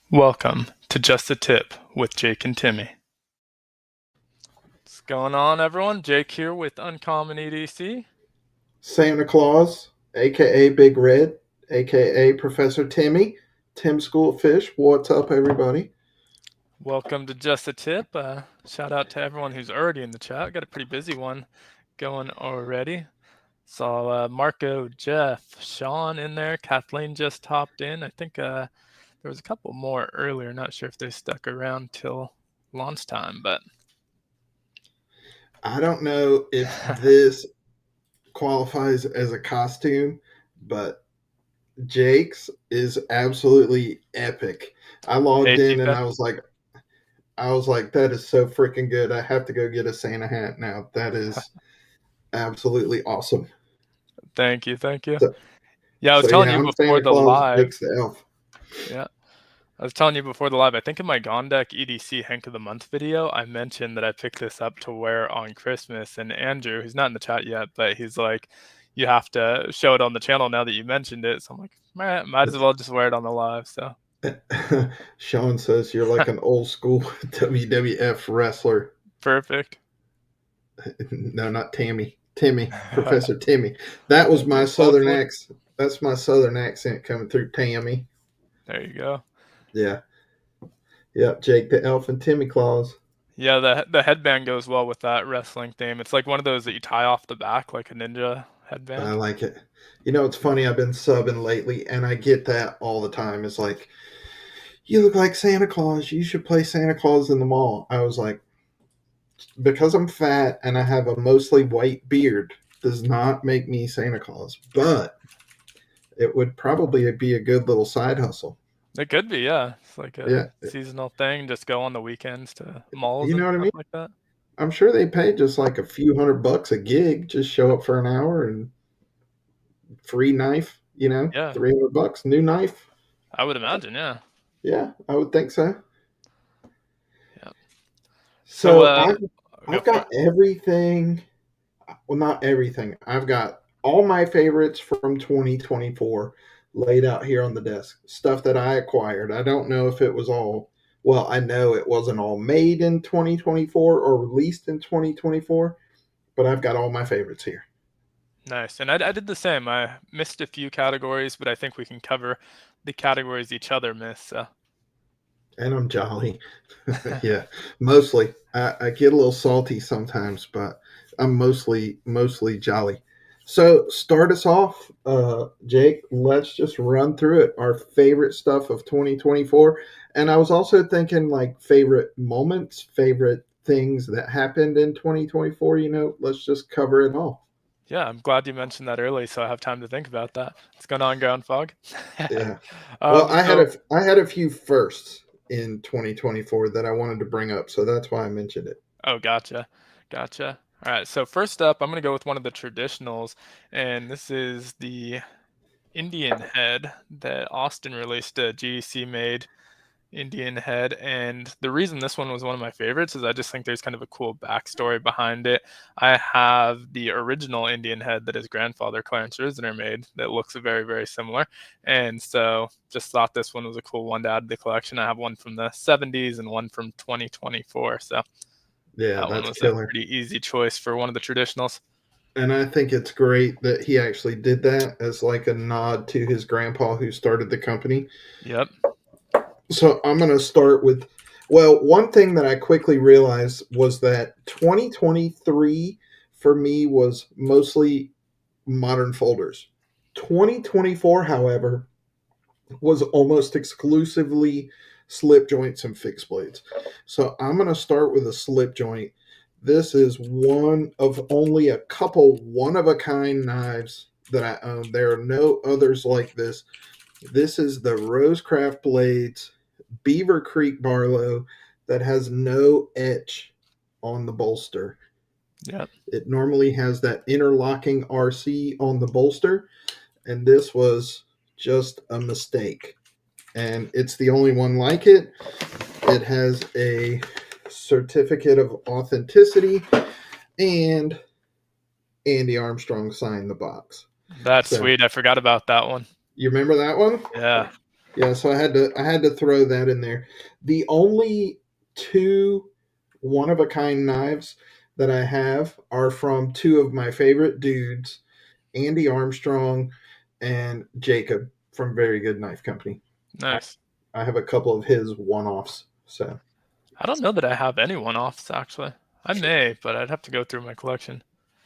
Welcome to Just a Tip with Jake and Timmy. What's going on, everyone? Jake here with Uncommon EDC. Santa Claus, aka Big Red, aka Professor Timmy, Tim Schoolfish. What's up, everybody? Welcome to Just a Tip. Shout out to everyone who's already in the chat. Got a pretty busy one going already. Saw Marco, Jeff, Sean in there. Kathleen just hopped in. I think there was a couple more earlier. Not sure if they stuck around till launch time, but I don't know if this qualifies as a costume, but Jake's is absolutely epic. I hey, logged in and Chica. I was like, that is so freaking good. I have to go get a Santa hat now. That is absolutely awesome. Thank you, thank you. So, Yeah, I was so telling yeah, you I'm before Santa the Claus. live. Jake's the elf. Yeah. I was telling you before the live, I think in my Gondek EDC Hank of the Month video, I mentioned that I picked this up to wear on Christmas. And Andrew, who's not in the chat yet, but he's like, you have to show it on the channel now that you mentioned it. So I'm like, might as well just wear it on the live. So Sean says you're like an old school WWF wrestler. perfect. No, not Tammy. Timmy, Professor Timmy. That was my Both southern work. accent. That's my southern accent coming through. Tammy. There you go. Yeah, yeah. Jake the Elf and Timmy Claus. Yeah, the headband goes well with that wrestling theme. It's like one of those that you tie off the back like a ninja I headband. like it. You know, it's funny. I've been subbing lately, and I get that all the time. It's like, you look like Santa Claus. You should play Santa Claus in the mall. I was like, because I'm fat and I have a mostly white beard, does not make me Santa Claus. But it would probably be a good little side hustle. It could be, yeah. It's like a Yeah, seasonal thing. Just go on the weekends to malls you and know what I stuff mean? like that. I'm sure they pay just like a few $100 a gig. Just show up for an hour and free knife, Yeah, $300, new knife. I would imagine, yeah. Yeah, I would think so. Yeah. So, So go I've for it. got everything. Well, not everything. I've got all my favorites from 2024 laid out here on the desk. Stuff that I acquired. I don't know if it was all. Well, I know it wasn't all made in 2024 or released in 2024, but I've got all my favorites here. Nice. And I did the same. I missed a few categories, but I think we can cover the categories each other missed. So, And I'm jolly. Yeah, mostly. I get a little salty sometimes, but I'm mostly jolly. So start us off, Jake. Let's just run through it. Our favorite stuff of 2024, and I was also thinking like favorite moments, favorite things that happened in 2024. Let's just cover it all. yeah, I'm glad you mentioned that early, so I have time to think about that. What's going on, Ground Fog? Yeah. Well, I had So, a few firsts in 2024 that I wanted to bring up, so that's why I mentioned it. oh, gotcha, gotcha. All right. So first up, I'm gonna go with one of the traditionals, and this is the Indian head that Austin released. A GDC made Indian head, and the reason this one was one of my favorites is I just think there's kind of a cool backstory behind it. I have the original Indian head that his grandfather Clarence Risner made that looks very, very similar, and so just thought this one was a cool one to add to the collection. I have one from the 70s and one from 2024, so Yeah, that one that's was a killer. pretty easy choice for one of the traditionals. And I think it's great that he actually did that as like a nod to his grandpa who started the company. Yep. So I'm going to start with, well, one thing that I quickly realized was that 2023 for me was mostly modern folders. 2024, however, was almost exclusively slip joints and fixed blades. So I'm going to start with a slip joint. This is one of only a couple one of a kind knives that I own. There are no others like this. This is the Rosecraft Blades Beaver Creek Barlow that has no etch on the bolster. Yep. It normally has that interlocking RC on the bolster, and this was just a mistake. And it's the only one like it. It has a certificate of authenticity, and Andy Armstrong signed the box. That's So sweet. I forgot about that one. you remember that one? Yeah. Yeah, so I had to throw that in there. The only two one of a kind knives that I have are from two of my favorite dudes, Andy Armstrong and Jacob from Very Good Knife Company. I, Nice. I have a couple of his one offs. So I don't know that I have any one-offs actually. I may, but I'd have to go through my collection.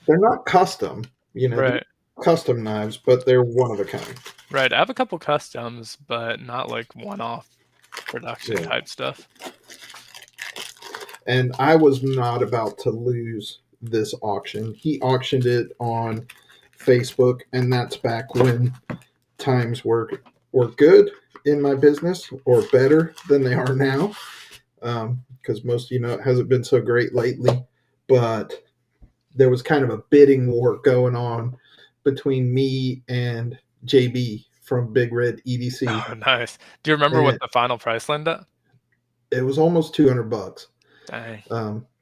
they're not custom, they're Right. custom knives, but they're one of a kind. Right. I have a couple customs, but not like one-off production Yeah. type stuff. And I was not about to lose this auction. He auctioned it on Facebook, and that's back when times were good in my business, or better than they are now. Because most of it hasn't been so great lately. But there was kind of a bidding war going on between me and JB from Big Red EDC, Oh, nice. Do you remember and what the final price landed at? it was almost $200. Dang.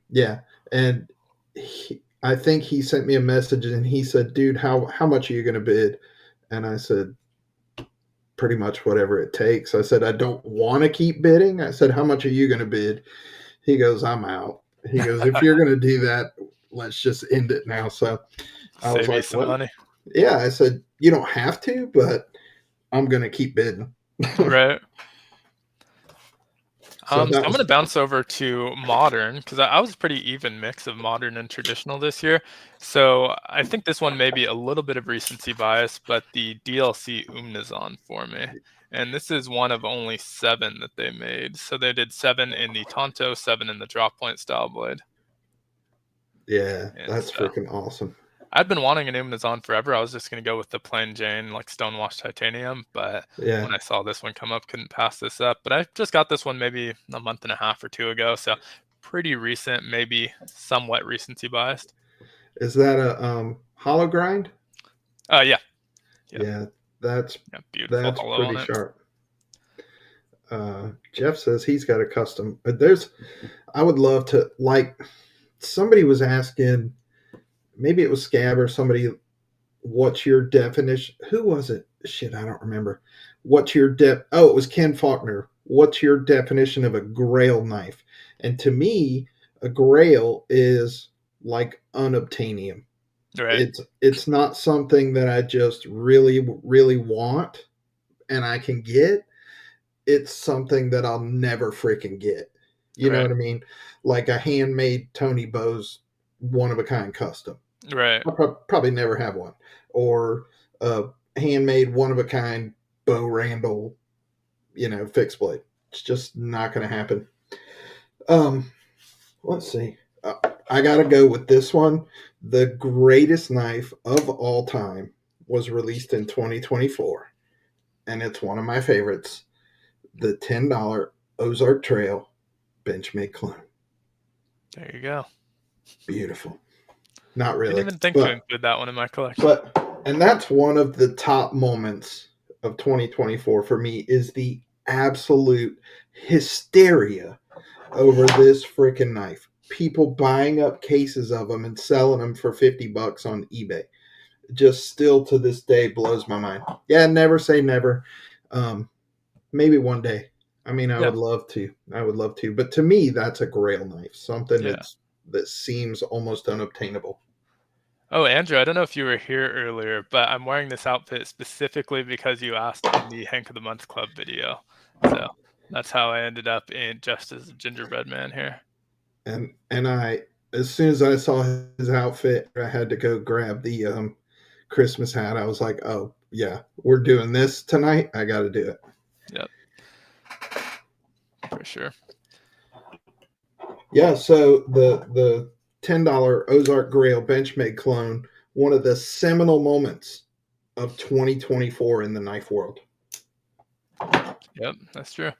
Yeah, and I think he sent me a message and he said, "Dude, how much are you going to bid?" And I said, "Pretty much whatever it takes." I said, "I don't want to keep bidding." I said, "How much are you going to bid?" He goes, "I'm out." He goes, "If you're going to do that, let's just end it now." So I was Save you like, some "Well, money. yeah." I said, "You don't have to, but I'm going to keep bidding." Right. So So that I'm was gonna bounce over to modern because I was a pretty even mix of modern and traditional this year. So I think this one may be a little bit of recency bias, but the DLC Umnizon for me. And this is one of only 7 that they made. So they did 7 in the Tonto, 7 in the drop point style blade. yeah, And that's so freaking awesome. I'd been wanting an Umnizon forever. I was just gonna go with the plain Jane, like stonewashed titanium, but Yeah. when I saw this one come up, couldn't pass this up. But I just got this one maybe a month and a half or two ago, so pretty recent, maybe somewhat recency biased. Is that a hollow grind? Yeah, yeah, Yeah, that's yeah, beautiful that's hollow pretty on it. sharp. Jeff says he's got a custom. There's, I would love to, like, somebody was asking, maybe it was Scab or somebody, what's your definition? Who was it? Shit, I don't remember. What's your Oh, it was Ken Faulkner. What's your definition of a grail knife? And to me, a grail is like unobtainium. Right, It's not something that I just really really want and I can get. It's something that I'll never freaking get. You know right, what I mean? Like a handmade Tony Bowes one of a kind custom. right, I'll probably never have one. Or a handmade one of a kind Bo Randall, fixed blade. It's just not going to happen. Um, let's see. Uh, I got to go with this one. The greatest knife of all time was released in 2024, and it's one of my favorites. The $10 Ozark Trail Benchmade clone. there you go. Beautiful. Not Didn't really, even think to but include that one in my collection. but and that's one of the top moments of 2024 for me is the absolute hysteria over this freaking knife. People buying up cases of them and selling them for $50 on eBay. Just still to this day blows my mind. Yeah, never say never. Um, maybe one day. I mean, I Yeah, would love to. I would love to. But to me, that's a grail knife. Something yeah. that seems almost unobtainable. Oh, Andrew, I don't know if you were here earlier, but I'm wearing this outfit specifically because you asked in the Hank of the Month Club video. So that's how I ended up in just as a gingerbread man here. And I, as soon as I saw his outfit, I had to go grab the Christmas hat. I was like, oh yeah, we're doing this tonight. I got to do it. Yep, for sure. Yeah. So the $10 Ozark Grail Benchmade clone, one of the seminal moments of 2024 in the knife world. Yep, that's true.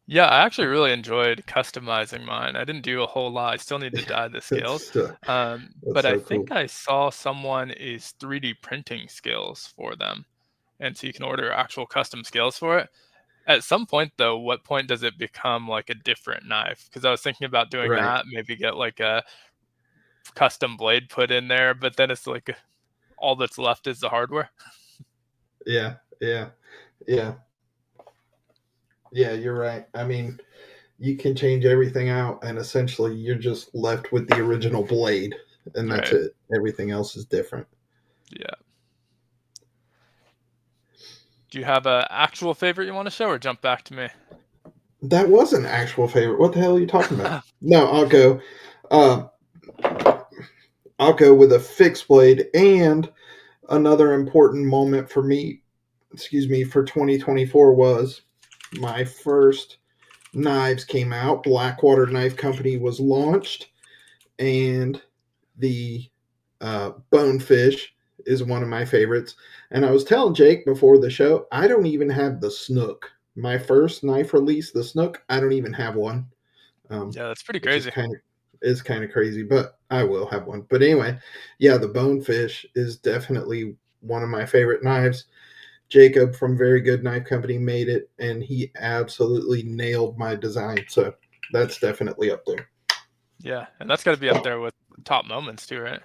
Yeah, I actually really enjoyed customizing mine. I didn't do a whole lot. I still need to dye the scales. That's uh, But that's I so think cool. I saw someone is 3D printing scales for them. And so you can order actual custom scales for it. At some point, though, what point does it become like a different knife? Because I was thinking about doing Right. that, maybe get like a custom blade put in there, but then it's like all that's left is the hardware. Yeah. Yeah. Yeah. Yeah, you're right. I mean, you can change everything out, and essentially you're just left with the original blade, and that's Right. it. Everything else is different. Yeah. Do you have a actual favorite you want to show, or jump back to me? That was an actual favorite. What the hell are you talking about? No, I'll go. Uh, I'll go with a fixed blade. And another important moment for me, excuse me, for 2024 was my first knives came out. Blackwater Knife Company was launched, and the Bonefish is one of my favorites. And I was telling Jake before the show, I don't even have the Snook. My first knife release, the Snook, I don't even have one, Yeah, that's pretty which crazy. is kind of crazy, but I will have one. But anyway, yeah, the Bonefish is definitely one of my favorite knives. Jacob from Very Good Knife Company made it, and he absolutely nailed my design. So that's definitely up there. Yeah, and that's got to be up there with top moments too, right?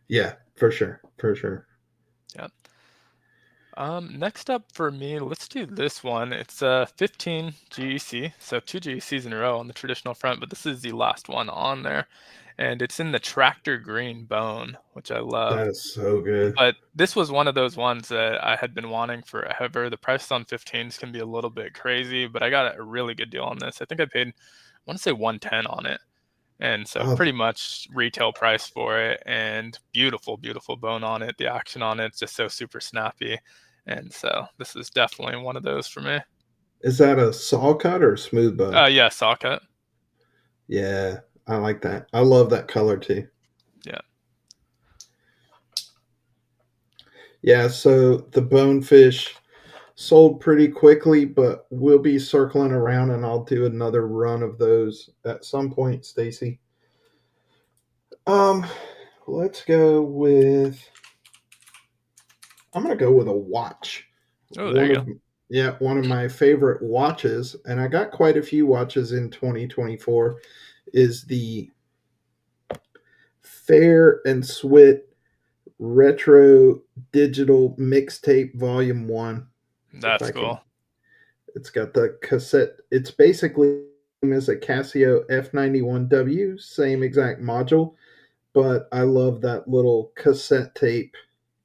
Yeah, for sure, for sure. Yeah. Next up for me, let's do this one. It's 15 GEC, so two GECs in a row on the traditional front, but this is the last one on there, and it's in the tractor green bone, which I love. That is so good. But this was one of those ones that I had been wanting forever. The price on 15s can be a little bit crazy, but I got a really good deal on this. I think I paid, I want to say 110 on it. And so Oh, pretty much retail price for it, and beautiful, beautiful bone on it. The action on it's just so super snappy. And so this is definitely one of those for me. is that a saw cut or a smooth bone? Yeah, socket. Yeah, I like that. I love that color too. Yeah. Yeah, so the Bonefish sold pretty quickly, but we'll be circling around and I'll do another run of those at some point, Stacy. Um, let's go with I'm gonna go with a watch. Oh, there One you of go. one of my favorite watches, and I got quite a few watches in 2024, is the Fair and Swit Retro Digital Mixtape Volume 1. If That's I can, cool. it's got the cassette. It's basically as a Casio F91W, same exact module, but I love that little cassette tape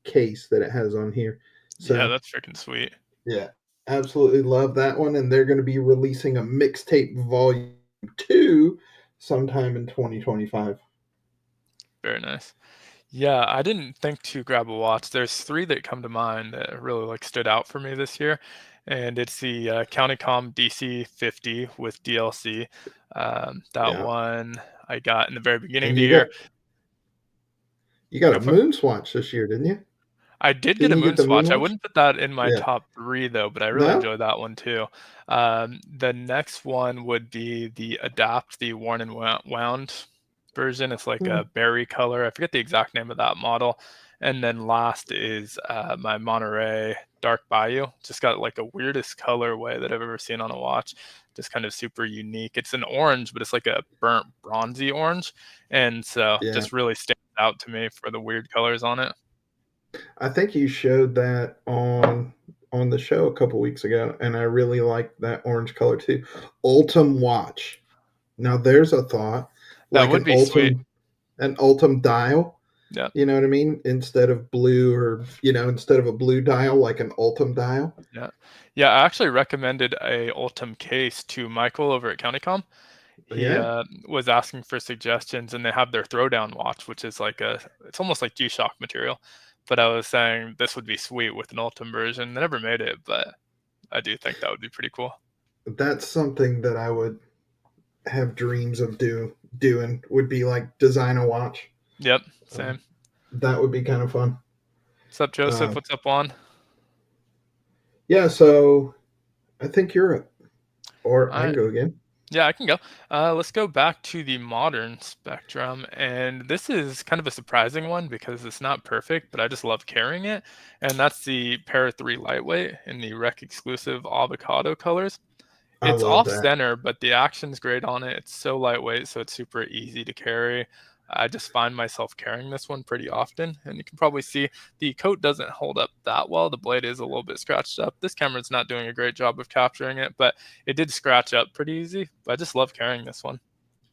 case that it has on here. Yeah, So, that's freaking sweet. yeah, absolutely love that one. And they're going to be releasing a mixtape volume 2 sometime in 2025. Very nice. Yeah, I didn't think to grab a watch. There's three that come to mind that really like stood out for me this year, and it's the Countycom DC50 with DLC. That Yeah. one I got in the very beginning of And the year. you got Go a for it. moon swatch this year, didn't you? I did get Didn't a you moon get the moon swatch. I watch? wouldn't put that in my Yeah. top three though, but I really No? enjoy that one too. The next one would be the Adapt, the worn and wound version. It's like Hmm. a berry color. I forget the exact name of that model. And then last is my Monterey Dark Bayou. Just got like a weirdest colorway that I've ever seen on a watch. Just kind of super unique. It's an orange, but it's like a burnt bronzy orange. And so Yeah. just really stands out to me for the weird colors on it. I think you showed that on the show a couple weeks ago, and I really like that orange color too. Ultim watch. Now there's a thought, That like would be sweet. an Ultim dial. Yeah. You know what I mean? Instead of blue, or instead of a blue dial, like an Ultim dial. Yeah. Yeah, I actually recommended a Ultim case to Michael over at Countycom. He Yeah. was asking for suggestions, and they have their throwdown watch, which is like it's almost like G-Shock material. But I was saying this would be sweet with an Ultim version. They never made it, but I do think that would be pretty cool. That's something that I would have dreams of doing, would be like design a watch. Yep, Um, same. that would be kind of fun. What's up, Joseph? Uh, What's up, Juan? yeah, so I think you're up, or I All can right. go again. Yeah, I can go. Let's go back to the modern spectrum. And this is kind of a surprising one because it's not perfect, but I just love carrying it. And that's the Para 3 Lightweight in the Rec exclusive avocado colors. I It's love off that. center, but the action's great on it. It's so lightweight, so it's super easy to carry. I just find myself carrying this one pretty often, and you can probably see the coat doesn't hold up that well. The blade is a little bit scratched up. This camera's not doing a great job of capturing it, but it did scratch up pretty easy. But I just love carrying this one.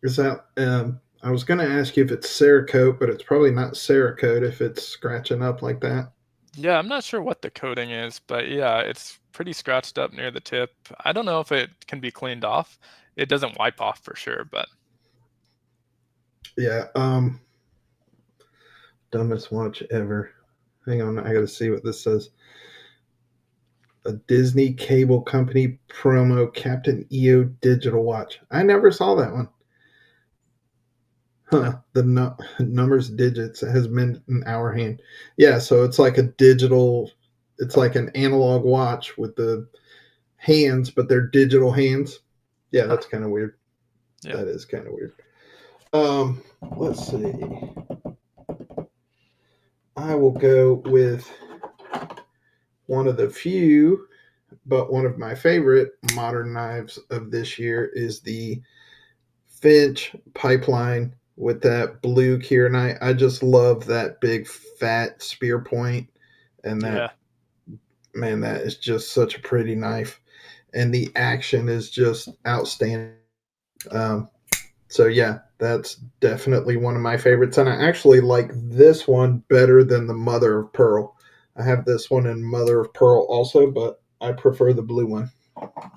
Is that? I was going to ask you if it's Cerakote, but it's probably not Cerakote if it's scratching up like that. Yeah, I'm not sure what the coating is, but yeah, it's pretty scratched up near the tip. I don't know if it can be cleaned off. It doesn't wipe off for sure, but Yeah. Dumbest watch ever. Hang on, I got to see what this says. A Disney Cable Company promo Captain EO digital watch. I never saw that one. Huh. The numbers digits has been in our hand. Yeah, so it's like a digital. It's like an analog watch with the hands, but they're digital hands. Yeah, that's kind of weird. yeah. That is kind of weird. Let's see. I will go with one of the few, but one of my favorite modern knives of this year is the Finch Pipeline with that blue kyanite. I just love that big fat spear point, and Yeah. that, man, that is just such a pretty knife, and the action is just outstanding. Um, so yeah, that's definitely one of my favorites, and I actually like this one better than the Mother of Pearl. I have this one in Mother of Pearl also, but I prefer the blue one.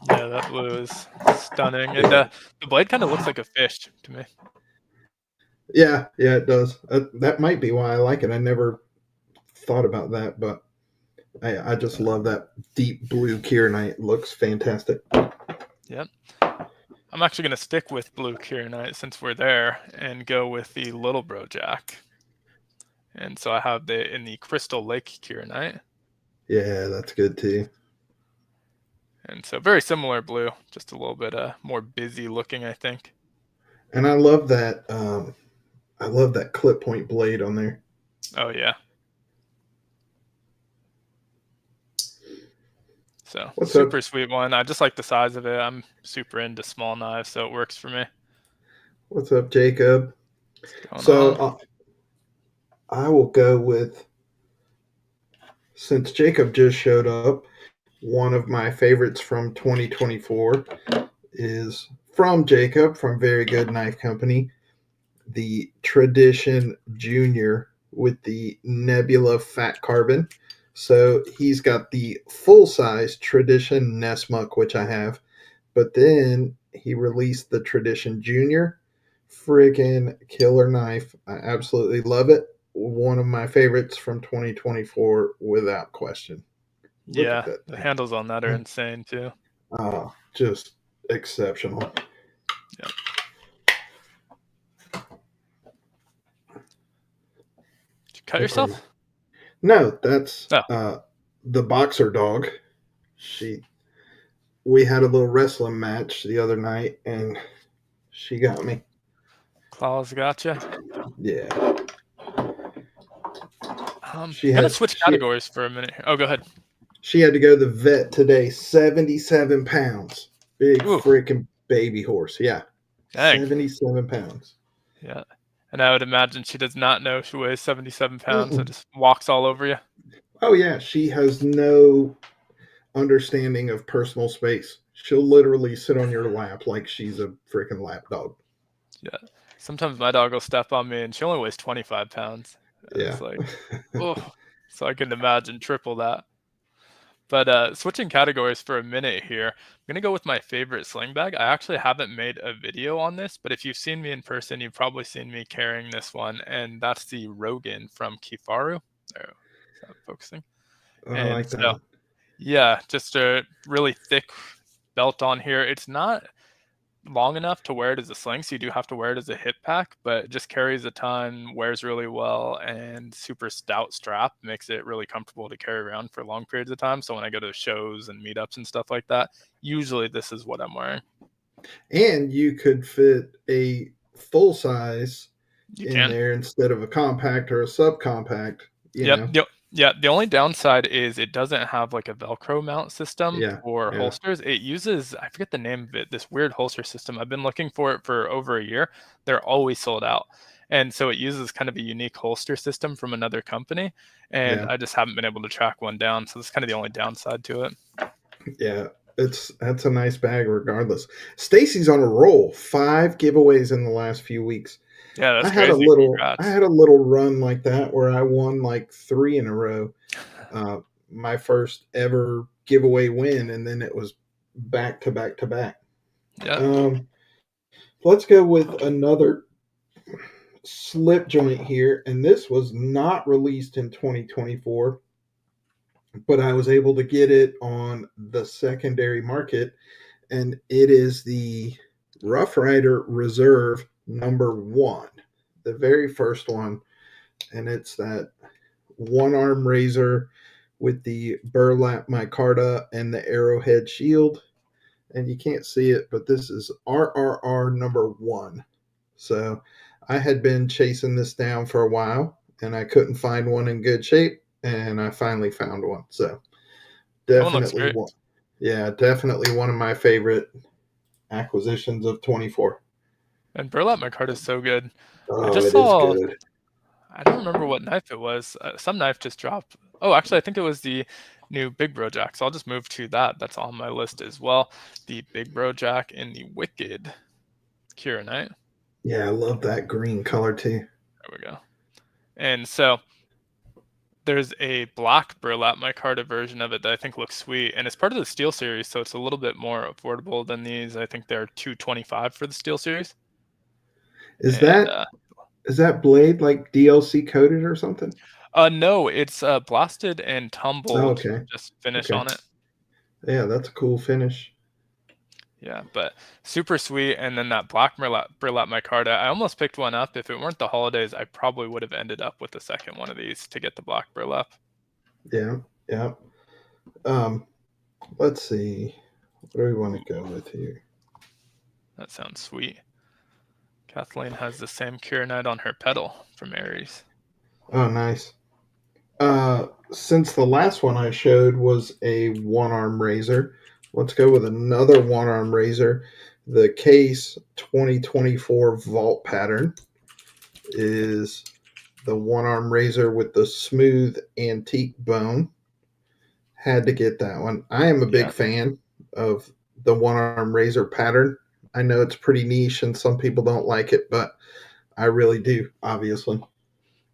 Yeah, that blue is stunning. And Yeah, the blade kind of looks like a fish to me. yeah, it does. That might be why I like it. I never thought about that, but I just love that deep blue kyanite. It looks fantastic. Yep. I'm actually going to stick with blue kyanite since we're there and go with the Little Bro Jack. And so I have the in the Crystal Lake kyanite. Yeah, that's good too. And so very similar blue, just a little bit more busy looking, I think. And I love that. I love that clip point blade on there. Oh yeah. So What's up? super sweet one. I just like the size of it. I'm super into small knives, so it works for me. What's up, Jacob? What's going So on? I will go with, since Jacob just showed up, one of my favorites from 2024 is from Jacob from Very Good Knife Company, the Tradition Junior with the Nebula Fat Carbon. So he's got the full size Tradition Nessmuck, which I have, but then he released the Tradition Junior. Freaking killer knife. I absolutely love it. One of my favorites from 2024 without question. Look at Yeah, that the thing. handles on that are insane too. Oh, just exceptional. Yeah. Did you cut yourself? No, that's Oh, the boxer dog. She We had a little wrestling match the other night and she got me. claws gotcha. Yeah. She Gonna had switch she categories for a minute here. Oh, go ahead. she had to go to the vet today. 77 pounds. Big Ooh, freaking baby horse. Yeah. dang. 77 pounds. Yeah. And I would imagine she does not know she weighs 77 pounds and Mm-mm. just walks all over you. Oh yeah, she has no understanding of personal space. She'll literally sit on your lap like she's a freaking lap dog. Yeah. Sometimes my dog will step on me and she only weighs 25 pounds. And Yeah. it's like, oh, so I can imagine triple that. But switching categories for a minute here, I'm gonna go with my favorite sling bag. I actually haven't made a video on this, but if you've seen me in person, you've probably seen me carrying this one, and that's the Rogan from Kifaru. Oh, is that focusing? I And like so, that. yeah, just a really thick belt on here. It's not long enough to wear it as a sling, so you do have to wear it as a hip pack, but it just carries a ton, wears really well, and super stout strap makes it really comfortable to carry around for long periods of time. So when I go to shows and meetups and stuff like that, usually this is what I'm wearing. And you could fit a full size You in can. there instead of a compact or a subcompact, you Yep. know. Yep. Yeah, the only downside is it doesn't have like a Velcro mount system Yeah. for Yeah. holsters. It uses, I forget the name of it, this weird holster system. I've been looking for it for over a year. They're always sold out. and so it uses kind of a unique holster system from another company, and Yeah. I just haven't been able to track one down, so that's kind of the only downside to it. Yeah. That's a nice bag regardless. Stacy's on a roll. 5 giveaways in the last few weeks. Yeah, I that's had a crazy. little I Congrats. had a little run like that where I won like 3 in a row. Uh, my first ever giveaway win, and then it was back to back to back. Yeah. Um, let's go with another slip joint here, and this was not released in 2024, but I was able to get it on the secondary market, and it is the Rough Rider Reserve #1, the very first one, and it's that one arm razor with the burlap micarta and the arrowhead shield. And you can't see it, but this is RRR #1. So I had been chasing this down for a while and I couldn't find one in good shape. And I finally found one. So That one looks definitely great. one. Yeah, definitely one of my favorite acquisitions of 24. And burlap micarta is so good. I Oh, just it is saw good. I don't remember what knife it was. Some knife just dropped. Oh, actually, I think it was the new Big Bro Jack. So I'll just move to that. That's on my list as well. The Big Bro Jack and the Wicked Knight. Yeah, I love that green color too. There we go. And so there's a black burlap micarta version of it that I think looks sweet, and it's part of the Steel series, so it's a little bit more affordable than these. I think they're 225 for the Steel series. Is And that is that blade like DLC coated or something? no, it's blasted and Oh, tumbled, okay. just finish Okay. on it. Yeah, that's a cool finish. Yeah, but super sweet. And then that black burlap micarta, I almost picked one up. If it weren't the holidays, I probably would have ended up with the second one of these to get the black burlap. Yeah, yeah. Um, let's see. What do we want Ooh, to go with here? that sounds sweet. Kathleen has the same Knight on her pedal from Aries. Oh, nice. Since the last one I showed was a one arm razor, let's go with another one arm razor. The Case 2024 Vault pattern is the one arm razor with the smooth antique bone. Had to get that one. I am a big Yeah. fan of the one arm razor pattern. I know it's pretty niche and some people don't like it, but I really do, obviously.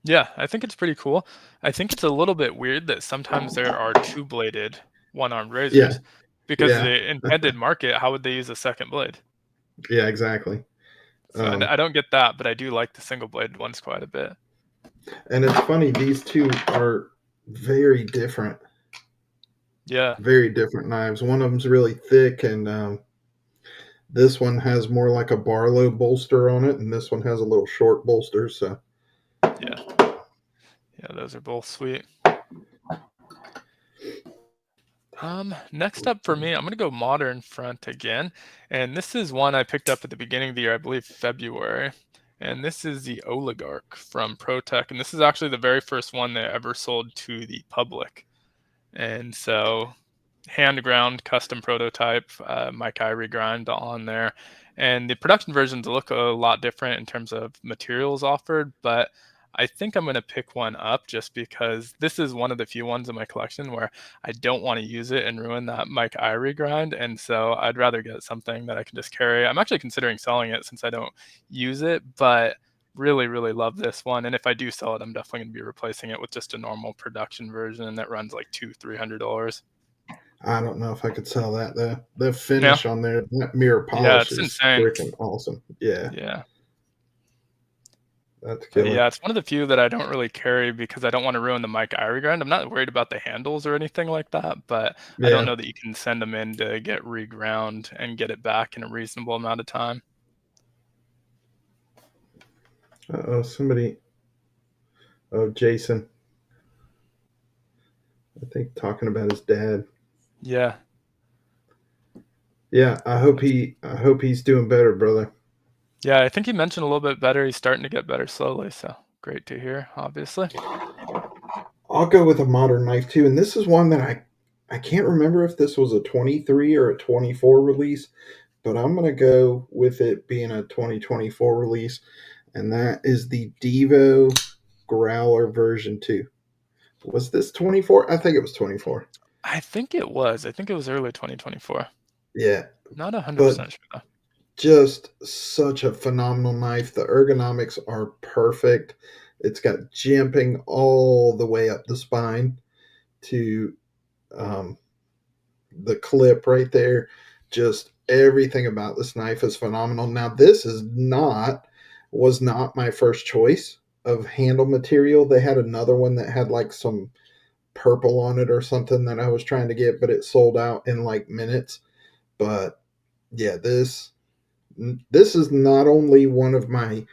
Yeah, I think it's pretty cool. I think it's a little bit weird that sometimes there are two-bladed one-armed Yeah, razors because yeah, the intended market, how would they use a second blade? yeah, exactly. So I don't get that, but I do like the single-bladed ones quite a bit. And it's funny, these two are very different, Yeah. very different knives. One of them's really thick, and this one has more like a Barlow bolster on it, and this one has a little short bolster. So, Yeah. Yeah, those are both sweet. Next up for me, I'm gonna go modern front again, and this is one I picked up at the beginning of the year, I believe February. And this is the Oligarch from ProTech, and this is actually the very first one they ever sold to the public. And so hand ground custom prototype, Mike Irie grind on there. And the production versions look a lot different in terms of materials offered, but I think I'm going to pick one up just because this is one of the few ones in my collection where I don't want to use it and ruin that Mike Irie grind. And so I'd rather get something that I can just carry. I'm actually considering selling it since I don't use it, but really, really love this one. And if I do sell it, I'm definitely going to be replacing it with just a normal production version that runs like $200-300. I don't know if I could sell that though. The Yeah, finish on there, that mirror yeah, polish it's is insane. freaking awesome. Yeah, Yeah. that's But killer. yeah, it's one of the few that I don't really carry because I don't want to ruin the Mike Irie grind. I'm not worried about the handles or anything like that, but I don't Yeah. know that you can send them in to get reground and get it back in a reasonable amount of time. Oh, somebody. Oh, Jason. I think talking about his dad. Yeah. Yeah, I hope he's doing better, brother. Yeah, I think you mentioned a little bit better. He's starting to get better slowly, so great to hear, obviously. I'll go with a modern knife too, and this is one that I can't remember if this was a 23 or a 24 release, but I'm gonna go with it being a 2024 release, and that is the Devo Growler version 2. Was this 24? I think it was 24. I think it was. I think it was early 2024. Yeah, Not but 100% sure though. just such a phenomenal knife. The ergonomics are perfect. It's got jimping all the way up the spine to um, the clip right there. Just everything about this knife is phenomenal. Now, this was not my first choice of handle material. They had another one that had like some purple on it or something that I was trying to get, but it sold out in like minutes. But yeah, this is not only one of my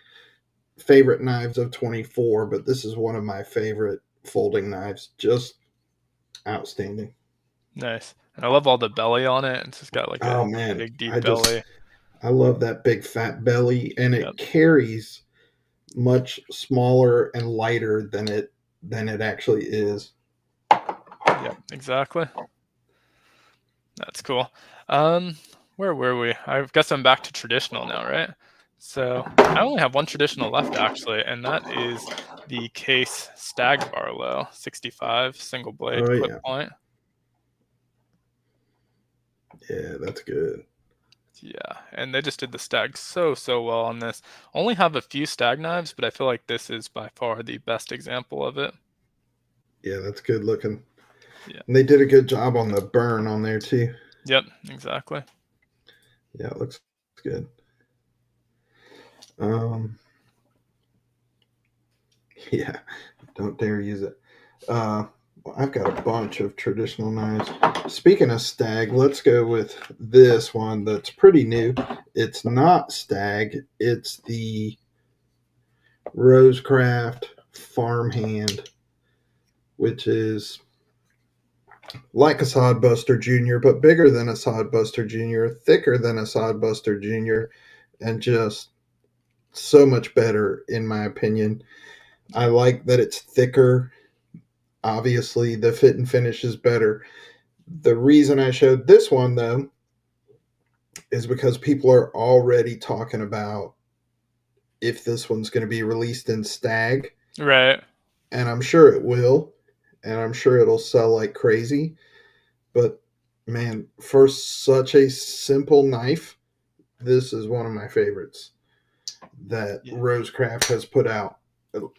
favorite knives of 24, but this is one of my favorite folding knives. Just outstanding. Nice. And I love all the belly on it. It's just got like a Oh man, big deep belly. I love that big fat belly, and Yep. it carries much smaller and lighter than it actually is. Yep. Exactly. That's cool. Um, where were we? I guess I'm back to traditional now, right? So I only have one traditional left actually, and that is the Case Stag Barlow 65 single blade Oh clip yeah, point. yeah, that's good. Yeah, and they just did the stag so well on this. Only have a few stag knives, but I feel like this is by far the best example of it. Yeah, that's good looking. Yeah. And they did a good job on the burn on there too. Yep, exactly. Yeah, it looks good. Um, yeah, don't dare use it. Well, I've got a bunch of traditional knives. Speaking of stag, let's go with this one that's pretty new. It's not stag, it's the Rosecraft Farmhand, which is like a Sodbuster Jr., but bigger than a Sodbuster Jr., thicker than a Sodbuster Jr., and just so much better, in my opinion. I Yep. like that it's thicker. Obviously, the fit and finish is better. The reason I showed this one, though, is because people are already talking about if this one's going to be released in Stag, Right. and I'm sure it will, and I'm sure it'll sell like crazy. But man, for such a simple knife, this is one of my favorites that Yeah. Rosecraft has put out.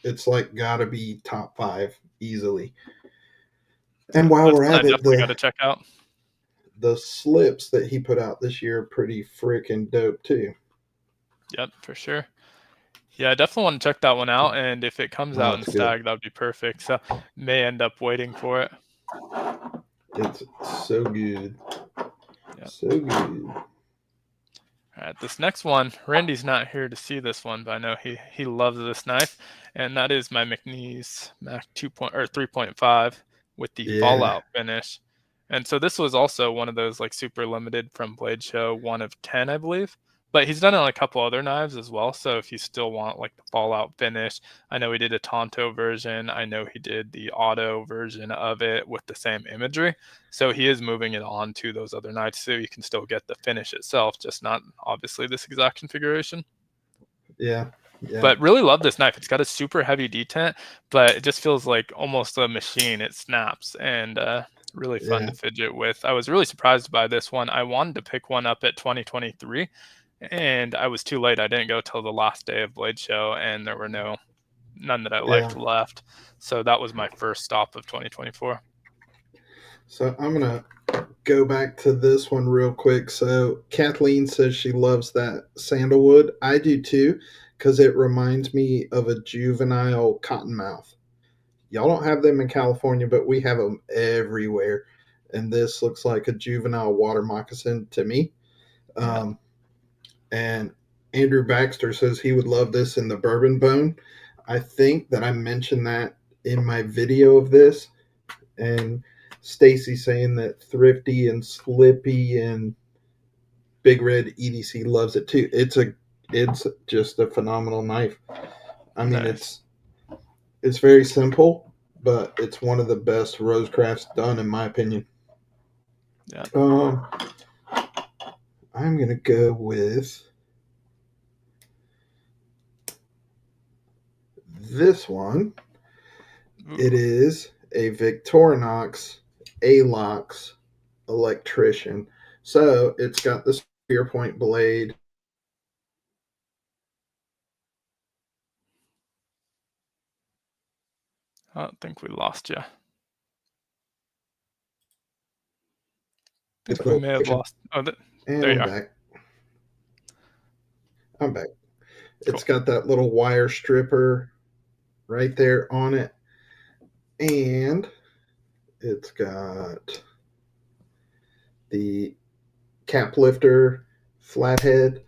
It's like got to be top 5 easily. And Yep. while That's we're one I at it, definitely got to check out. the slips that he put out this year are pretty freaking dope too. Yep, for sure. Yeah, I definitely want to check that one out, and if it comes Oh, out in it's good. stag, that would be perfect. So may end up waiting for it. It's so good. Yeah. So good. All right, this next one, Randy's not here to see this one, but I know he loves this knife, and that is my McNeese Mac 2 point or 3.5 with the Yeah. Fallout finish. And so this was also one of those like super limited from Blade Show, one of 10, I believe. But he's done it on a couple other knives as well. So if you still want like the Fallout finish, I know he did a Tonto version. I know he did the auto version of it with the same imagery. So he is moving it on to those other knives so you can still get the finish itself, just not obviously this exact configuration. Yeah. Yeah. But really love this knife. It's got a super heavy detent, but it just feels like almost a machine. It snaps and really fun Yeah. to fidget with. I was really surprised by this one. I wanted to pick one up at 2023, and I was too late. I didn't go till the last day of Blade Show, and there were none that I Yeah. liked left. So that was my first stop of 2024. So I'm gonna go back to this one real quick. So Kathleen says she loves that sandalwood. I do too, because it reminds me of a juvenile cottonmouth. Y'all don't have them in California, but we have them everywhere. And this looks like a juvenile water moccasin to me. Yeah. Um, and Andrew Baxter says he would love this in the bourbon bone. I think that I mentioned that in my video of this, and Stacy saying that Thrifty and Slippy and Big Red EDC loves it too. It's just a phenomenal knife. I mean, Nice. it's very simple, but it's one of the best Rosecrafts done in my opinion. Yeah. Um, I'm gonna go with this one. It Ooh. is a Victorinox Alox electrician. So it's got the spear point blade. I don't think we lost you. I think we may have lost. Oh, And there you I'm are. back. I'm back. It's Cool. got that little wire stripper right there on it. And it's got the cap lifter, flathead,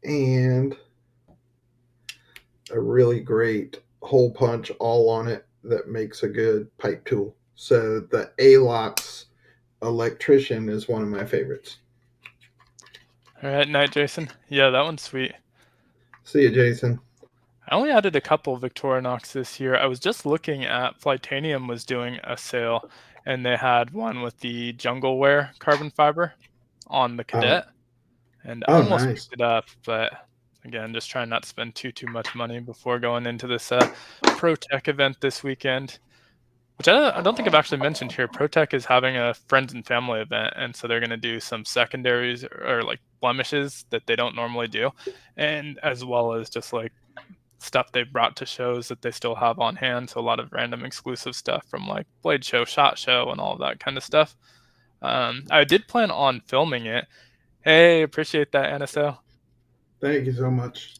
and a really great hole punch all on it that makes a good pipe tool. So the Alox electrician is one of my favorites. All right, night, Jason. Yeah, that one's sweet. See you, Jason. I only added a couple Victorinox this year. I was just looking at Flightanium was doing a sale, and they had one with the Jungle Wear carbon fiber on the Oh, Cadet, and I oh, almost nice. picked it up, but again, just trying not to spend too much money before going into this Pro Tech event this weekend. Which I don't think I've actually mentioned here. ProTech is having a friends and family event, and so they're going to do some secondaries or like blemishes that they don't normally do, and as well as just like stuff they've brought to shows that they still have on hand. So a lot of random exclusive stuff from like Blade Show, Shot Show, and all of that kind of stuff. I did plan on filming it. Hey, appreciate that, NSO. Thank you so much.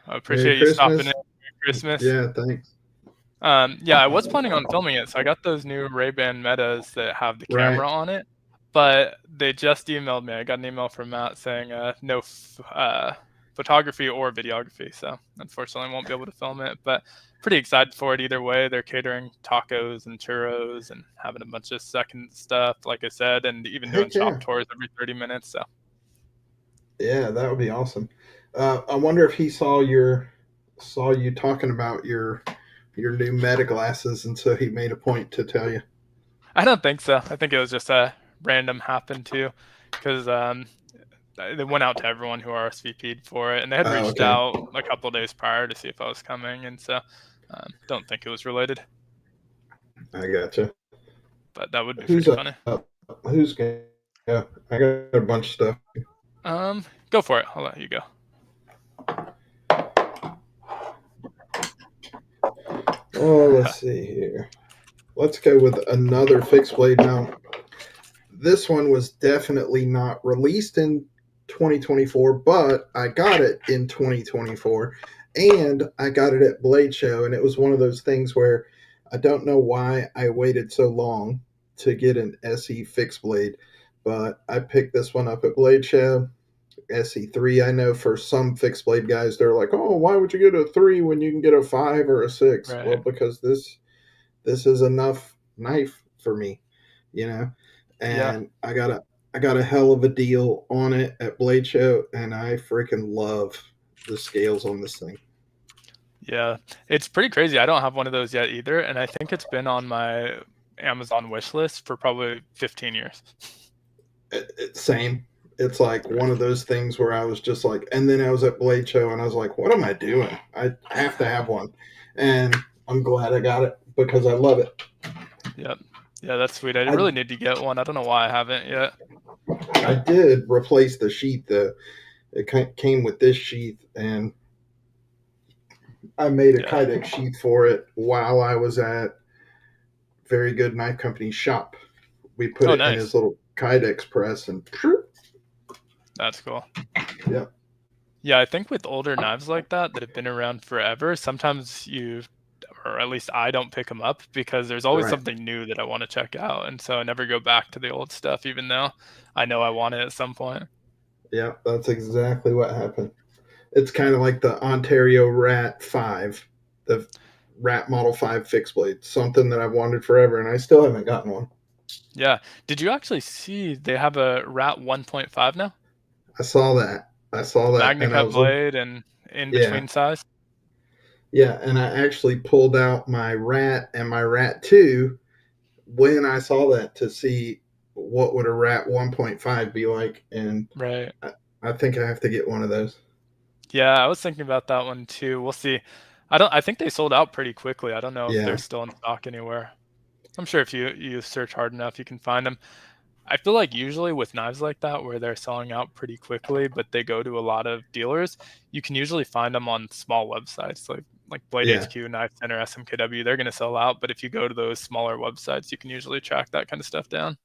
I Merry appreciate you stopping Christmas. in. Merry Christmas. Yeah, thanks. Yeah, I was planning on filming it, so I got those new Ray-Ban Metas that have the Right. camera on it, but they just emailed me. I got an email from Matt saying no photography or videography, so unfortunately I won't be able to film it, but pretty excited for it either way. They're catering tacos and churros and having a bunch of second stuff, like I said, and even doing Heck shop yeah. tours every 30 minutes, so. Yeah, that would be awesome. I wonder if he saw you talking about your new meta glasses, and so he made a point to tell you. I don't think so. I think it was just a random happen to, because they went out to everyone who RSVP'd for it, and they had Oh, reached okay. out a couple of days prior to see if I was coming, and so don't think it was related, I gotcha. but that would be Who's pretty funny. up? Who's going? Yeah, I got a bunch of stuff. Go for it. I'll let you go. Oh, let's see here. Let's go with another fixed blade. Now, this one was definitely not released in 2024, but I got it in 2024, and I got it at Blade Show, and it was one of those things where I don't know why I waited so long to get an SE fixed blade, but I picked this one up at Blade Show. SE3. I know for some fixed blade guys, they're like, "Oh, why would you get a 3 when you can get a 5 or a 6?" Well, Right. because this is enough knife for me, you know. Yeah. And I got a hell of a deal on it at Blade Show, and I freaking love the scales on this thing. Yeah. It's pretty crazy. I don't have one of those yet either, and I think it's been on my Amazon wish list for probably 15 years. Same. It's like Right. one of those things where I was just like, and then I was at Blade Show, and I was like, "What am I doing? I have to have one," and I'm glad I got it because I love it. Yep. Yeah, that's sweet. I I really need to get one. I don't know why I haven't yet. I did replace the sheath. It came with this sheath, and I made a Yeah. Kydex sheath for it while I was at Very Good Knife Company's shop. We put Oh, it in nice. his little Kydex press, and That's cool. yeah, Yeah, I think with older knives like that that have been around forever, sometimes you, or at least I don't pick them up because there's always right, something new that I want to check out. And so I never go back to the old stuff, even though I know I want it at some point. yeah, that's exactly what happened. It's kind of like the Ontario Rat 5, the Rat Model 5 fixed blade, something that I've wanted forever, and I still haven't gotten one. Yeah. Did you actually see they have a Rat 1.5 now? I saw that. I saw that, Magna and I Cut was like, blade and in yeah, between size? yeah, and I actually pulled out my Rat and my Rat 2 when I saw that to see what would a Rat 1.5 be like, and Right. I think I have to get one of those. Yeah, I was thinking about that one too. We'll see. I think they sold out pretty quickly. I don't know if they're Yeah, still in stock anywhere. I'm sure if you search hard enough, you can find them. I feel like usually with knives like that, where they're selling out pretty quickly, but they go to a lot of dealers, you can usually find them on small websites like Blade yeah. HQ, Knife Center, SMKW. They're going to sell out, but if you go to those smaller websites, you can usually track that kind of stuff down.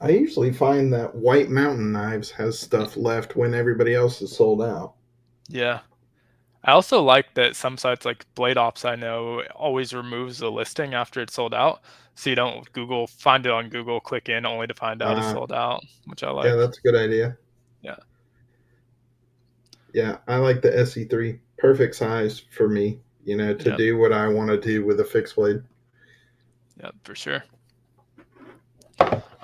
I usually find that White Mountain Knives has Y- stuff left when everybody else is sold out. Yeah. I also like that some sites like Blade Ops I know always removes the listing after it's sold out. So you don't find it on Google, click in only to find out it's Uh, sold out, which I yeah, like. that's a good idea. Yeah. Yeah, I like the SE3. Perfect size for me, to Yeah. do what I want to do with a fixed blade. Yeah, for sure.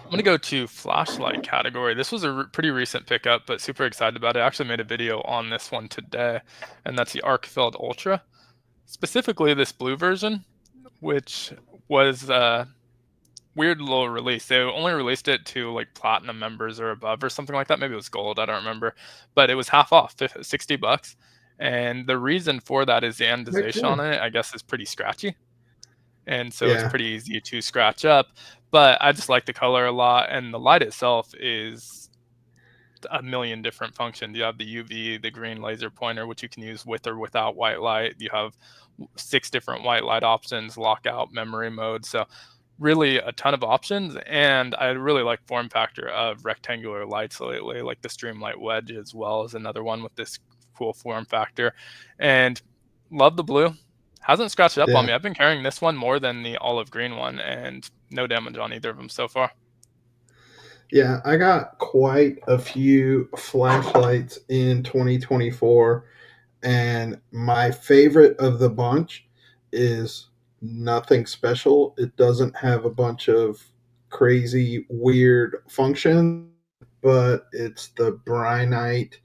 I'm gonna go to flashlight category. This was a pretty recent pickup, but super excited about it. I actually made a video on this one today, and that's the Arcfeld Ultra. Specifically, this blue version, which was a weird little release. They only released it to like platinum members or above, or something like that. Maybe it was gold. I don't remember, but it was half off, $60. And the reason for that is the Heck anodization yeah. on it, I guess, is pretty scratchy, and so it's Yeah, pretty easy to scratch up. But I just like the color a lot, and the light itself is a million different functions. You have the UV, the green laser pointer, which you can use with or without white light. You have 6 different white light options, lockout, memory mode. So really a ton of options, and I really like form factor of rectangular lights lately, like the Streamlight Wedge as well as another one with this cool form factor, and love the blue. Hasn't scratched up on yeah. me. I've been carrying this one more than the olive green one, and no damage on either of them so far. Yeah, I got quite a few flashlights in 2024, and my favorite of the bunch is nothing special. It doesn't have a bunch of crazy, weird functions, but it's the Brynite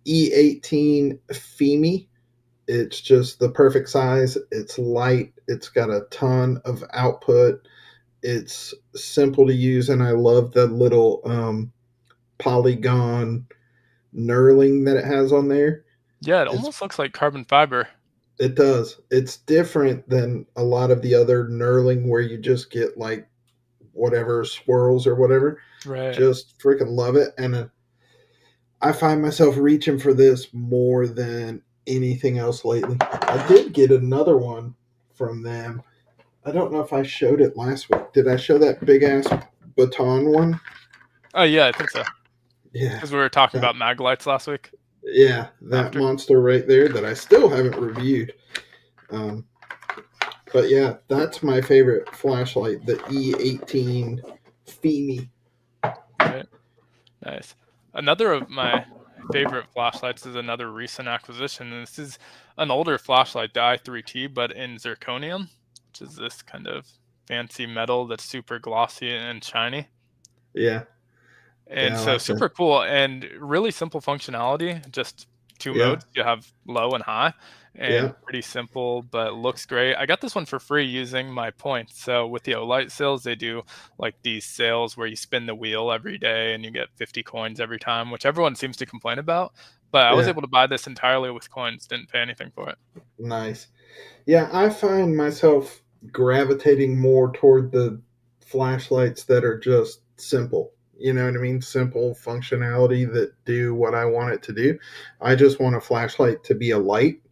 E18 FEMI. It's just the perfect size. It's light. It's got a ton of output. It's simple to use, and I love the little polygon knurling that it has on there. Yeah, it It's almost looks like carbon fiber. it does. It's different than a lot of the other knurling where you just get like whatever swirls or whatever. Right. Just freaking love it, and I find myself reaching for this more than anything else lately. I did get another one from them. I don't know if I showed it last week. Did I show that big ass baton one? Oh yeah, I think so. Yeah, Because we were talking that about mag lights last week that after. monster right there that I still haven't reviewed. Um, but yeah, that's my favorite flashlight, the E18 FEMI. Right. Nice. Another of my favorite flashlights is another recent acquisition. And this is an older flashlight, the i3T, but in zirconium, which is this kind of fancy metal that's super glossy and shiny. Yeah, And yeah, I so like that. super cool and really simple functionality, just two Yeah, modes. You have low and high, yeah, and pretty simple, but looks great. I got this one for free using my points. So with the Olight sales, they do like these sales where you spin the wheel every day and you get 50 coins every time, which everyone seems to complain about. But I was yeah. able to buy this entirely with coins, didn't pay anything for it. Nice. Yeah, I find myself gravitating more toward the flashlights that are just simple. You know what I mean? Simple functionality that do what I want it to do. I just want a flashlight to be a light.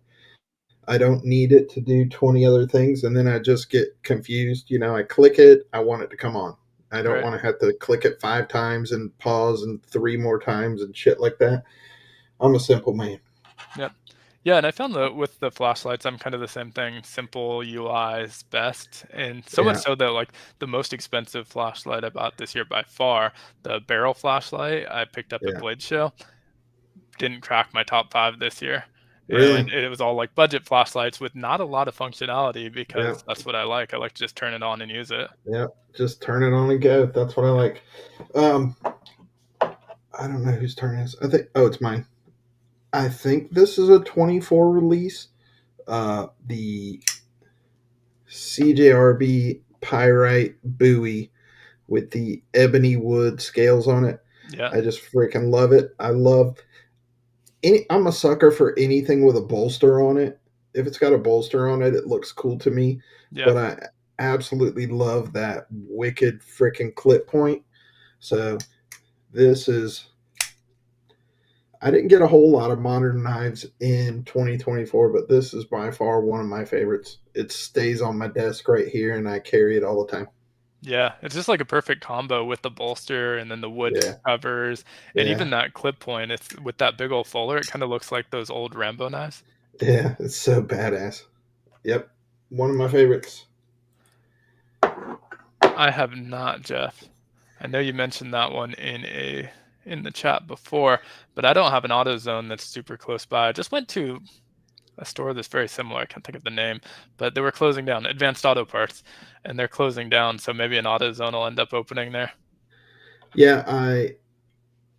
I don't need it to do 20 other things, and then I just get confused. I click it, I want it to come on. I don't Right. want to have to click it 5 times and pause and 3 more times and shit like that. I'm a simple man. Yep. Yeah, and I found that with the flashlights, I'm kind of the same thing. Simple UI is best, and so much Yeah, so that like the most expensive flashlight I bought this year by far, the barrel flashlight I picked up at yeah. Blade Show, didn't crack my top 5 this year. And Really? it was all like budget flashlights with not a lot of functionality Yeah, because that's what I like. I like to just turn it on and use it. yeah. Just turn it on and go. That's what I like. Um, I don't know whose turn it is. I think. Oh, it's mine. I think this is a 24 release. The CJRB Pyrite buoy with the ebony wood scales on it. Yeah. I just freaking love it. I love I'm a sucker for anything with a bolster on it. If it's got a bolster on it, it looks cool to me. Yeah. But I absolutely love that wicked freaking clip point. So this is. I didn't get a whole lot of modern knives in 2024, but this is by far one of my favorites. It stays on my desk right here, and I carry it all the time. Yeah, it's just like a perfect combo with the bolster and then the wood Yeah, covers and even yeah, that clip point. It's with that big old fuller, it kind of looks like those old Rambo knives. yeah. It's so badass. Yep, one of my favorites. I have not, Jeff. I know you mentioned that one in the chat before, but I don't have an AutoZone that's super close by. I just went to a store that's very similar. I can't think of the name, but they were closing down, Advanced Auto Parts, and they're closing down. So maybe an AutoZone will end up opening there. Yeah,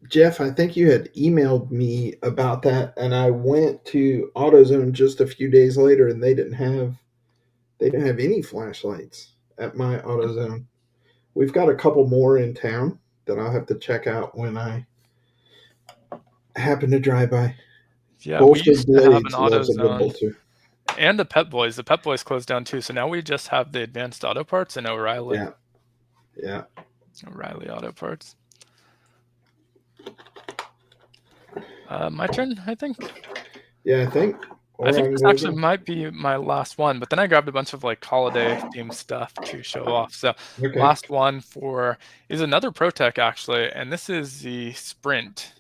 Jeff, I think you had emailed me about that, and I went to AutoZone just a few days later, and they didn't have any flashlights at my AutoZone. We've got a couple more in town that I'll have to check out when I happen to drive by. Yeah, we Bolstered used to have an Blades loves a good AutoZone bolster. and the Pep Boys. The Pep Boys closed down too, so now we just have the Advanced Auto Parts and O'Reilly. Yeah, yeah, O'Reilly Auto Parts. My turn, I think. yeah. I think. Or I I think can this go actually again. might be my last one, but then I grabbed a bunch of like holiday themed stuff to show off. So Okay. last one for is another ProTech actually, and this is the Sprint.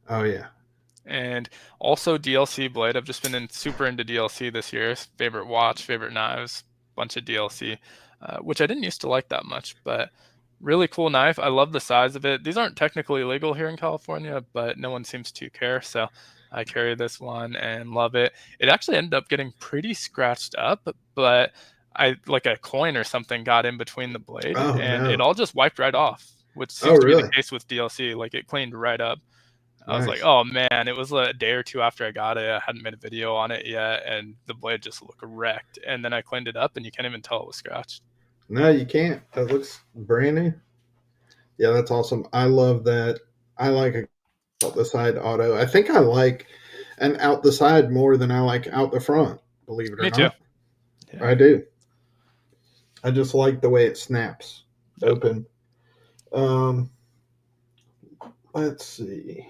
Oh yeah. And also DLC blade. I've just been super into DLC this year. Favorite watch, favorite knives, bunch of DLC, which I didn't used to like that much, but really cool knife. I love the size of it. These aren't technically legal here in California, but no one seems to care. So I carry this one and love it. It actually ended up getting pretty scratched up, but I like a coin or something got in between the blade Oh and it no. all just wiped right off, which Oh seems to be the really? case with DLC. Like it cleaned right up. I was like, Nice. "Oh man!" It was a day or two after I got it. I hadn't made a video on it yet, and the blade just looked wrecked. And then I cleaned it up, and you can't even tell it was scratched. No, you can't. That looks brand new. Yeah, that's awesome. I love that. I like a out the side auto. I think I like an out the side more than I like out the front. Believe it or Me too. not, Yeah. I do. I just like the way it snaps Yep. open. Um, let's see.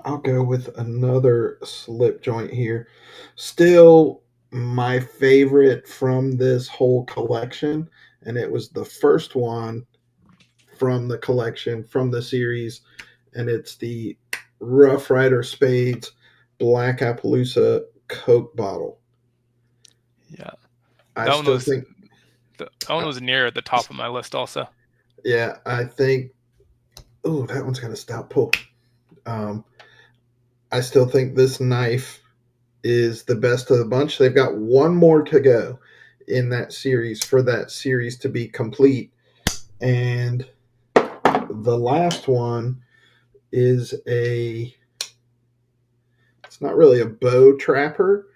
I'll go with another slip joint here. Still my favorite from this whole collection, and it was the first one from the collection from the series, and it's the Rough Rider Spades Black Appaloosa Coke bottle. Yeah. I That one still was think, that one was near at the top of my list. Also, yeah, I think. Oh, that one's got a stout pull. Um, I still think this knife is the best of the bunch. They've got one more to go in that series for that series to be complete. And the last one is it's not really a bow trapper.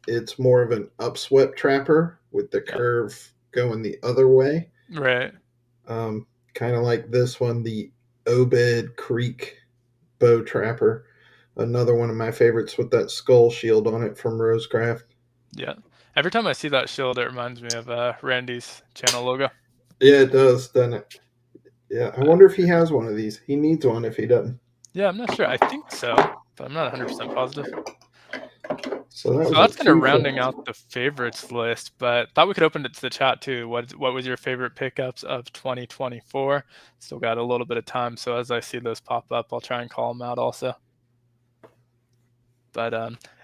It's more of an upswept trapper with the yeah. curve going the other way. Right. Kind of like this one, the Obed Creek bow trapper. Another one of my favorites with that skull shield on it from Rosecraft. Yeah. Every time I see that shield, it reminds me of Randy's channel logo. Yeah, it does, doesn't it? Yeah, I wonder if he has one of these. He needs one if he doesn't. Yeah, I'm not sure. I think so, but I'm not 100% positive. So that So was a that's kind of two for. rounding out the favorites list, but thought we could open it to the chat too. What was your favorite pickups of 2024? Still got a little bit of time, so as I see those pop up, I'll try and call them out also. But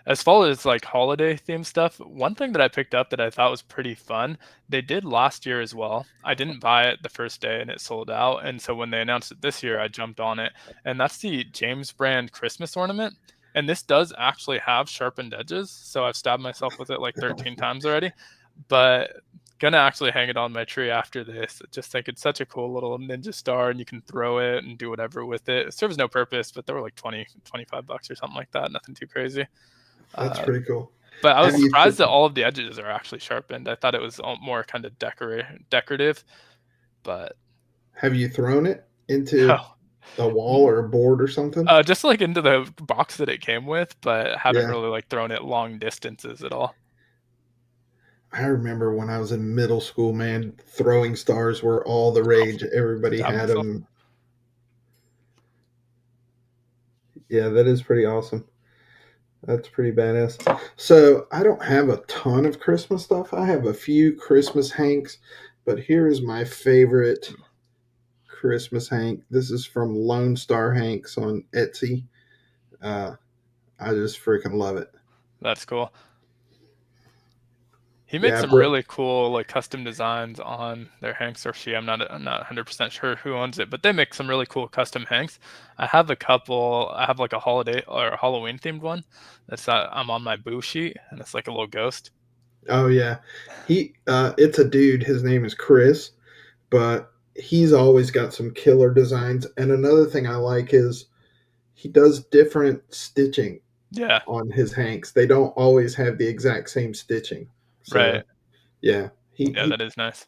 as far as like holiday theme stuff, one thing that I picked up that I thought was pretty fun, they did last year as well. I didn't buy it the first day and it sold out, and so when they announced it this year, I jumped on it, and that's the James brand Christmas ornament. And this does actually have sharpened edges, so I've stabbed myself with it like 13 times already. But gonna actually hang it on my tree after this. I just think it's such a cool little ninja star and you can throw it and do whatever with it. It serves no purpose, but they were like 20, $25 or something like that. Nothing too crazy. That's Uh, pretty cool. but I was Have you surprised that all of the edges are actually sharpened. I thought it was more kind of decorative, but have you thrown it into Oh, a wall or a board or something? just like into the box that it came with, but haven't Yeah. really like thrown it long distances at all. I remember when I was in middle school, man, throwing stars were all the Oh, rage. Everybody that'd be had fun. them. Yeah, that is pretty awesome. That's pretty badass. So I don't have a ton of Christmas stuff. I have a few Christmas hanks, but here is my favorite Christmas hank. This is from Lone Star Hanks on Etsy. Uh, I just freaking love it. That's cool. He makes Yeah, some really cool like custom designs on their hanks, or she. I'm not 100% sure who owns it, but they make some really cool custom hanks. I have a couple. I have like a holiday or a Halloween themed one. That's I'm on my boo sheet, and it's like a little ghost. oh yeah, it's a dude. His name is Chris, but he's always got some killer designs. And another thing I like is he does different stitching Yeah, on his hanks. They don't always have the exact same stitching. So right. yeah, Yeah, that is nice.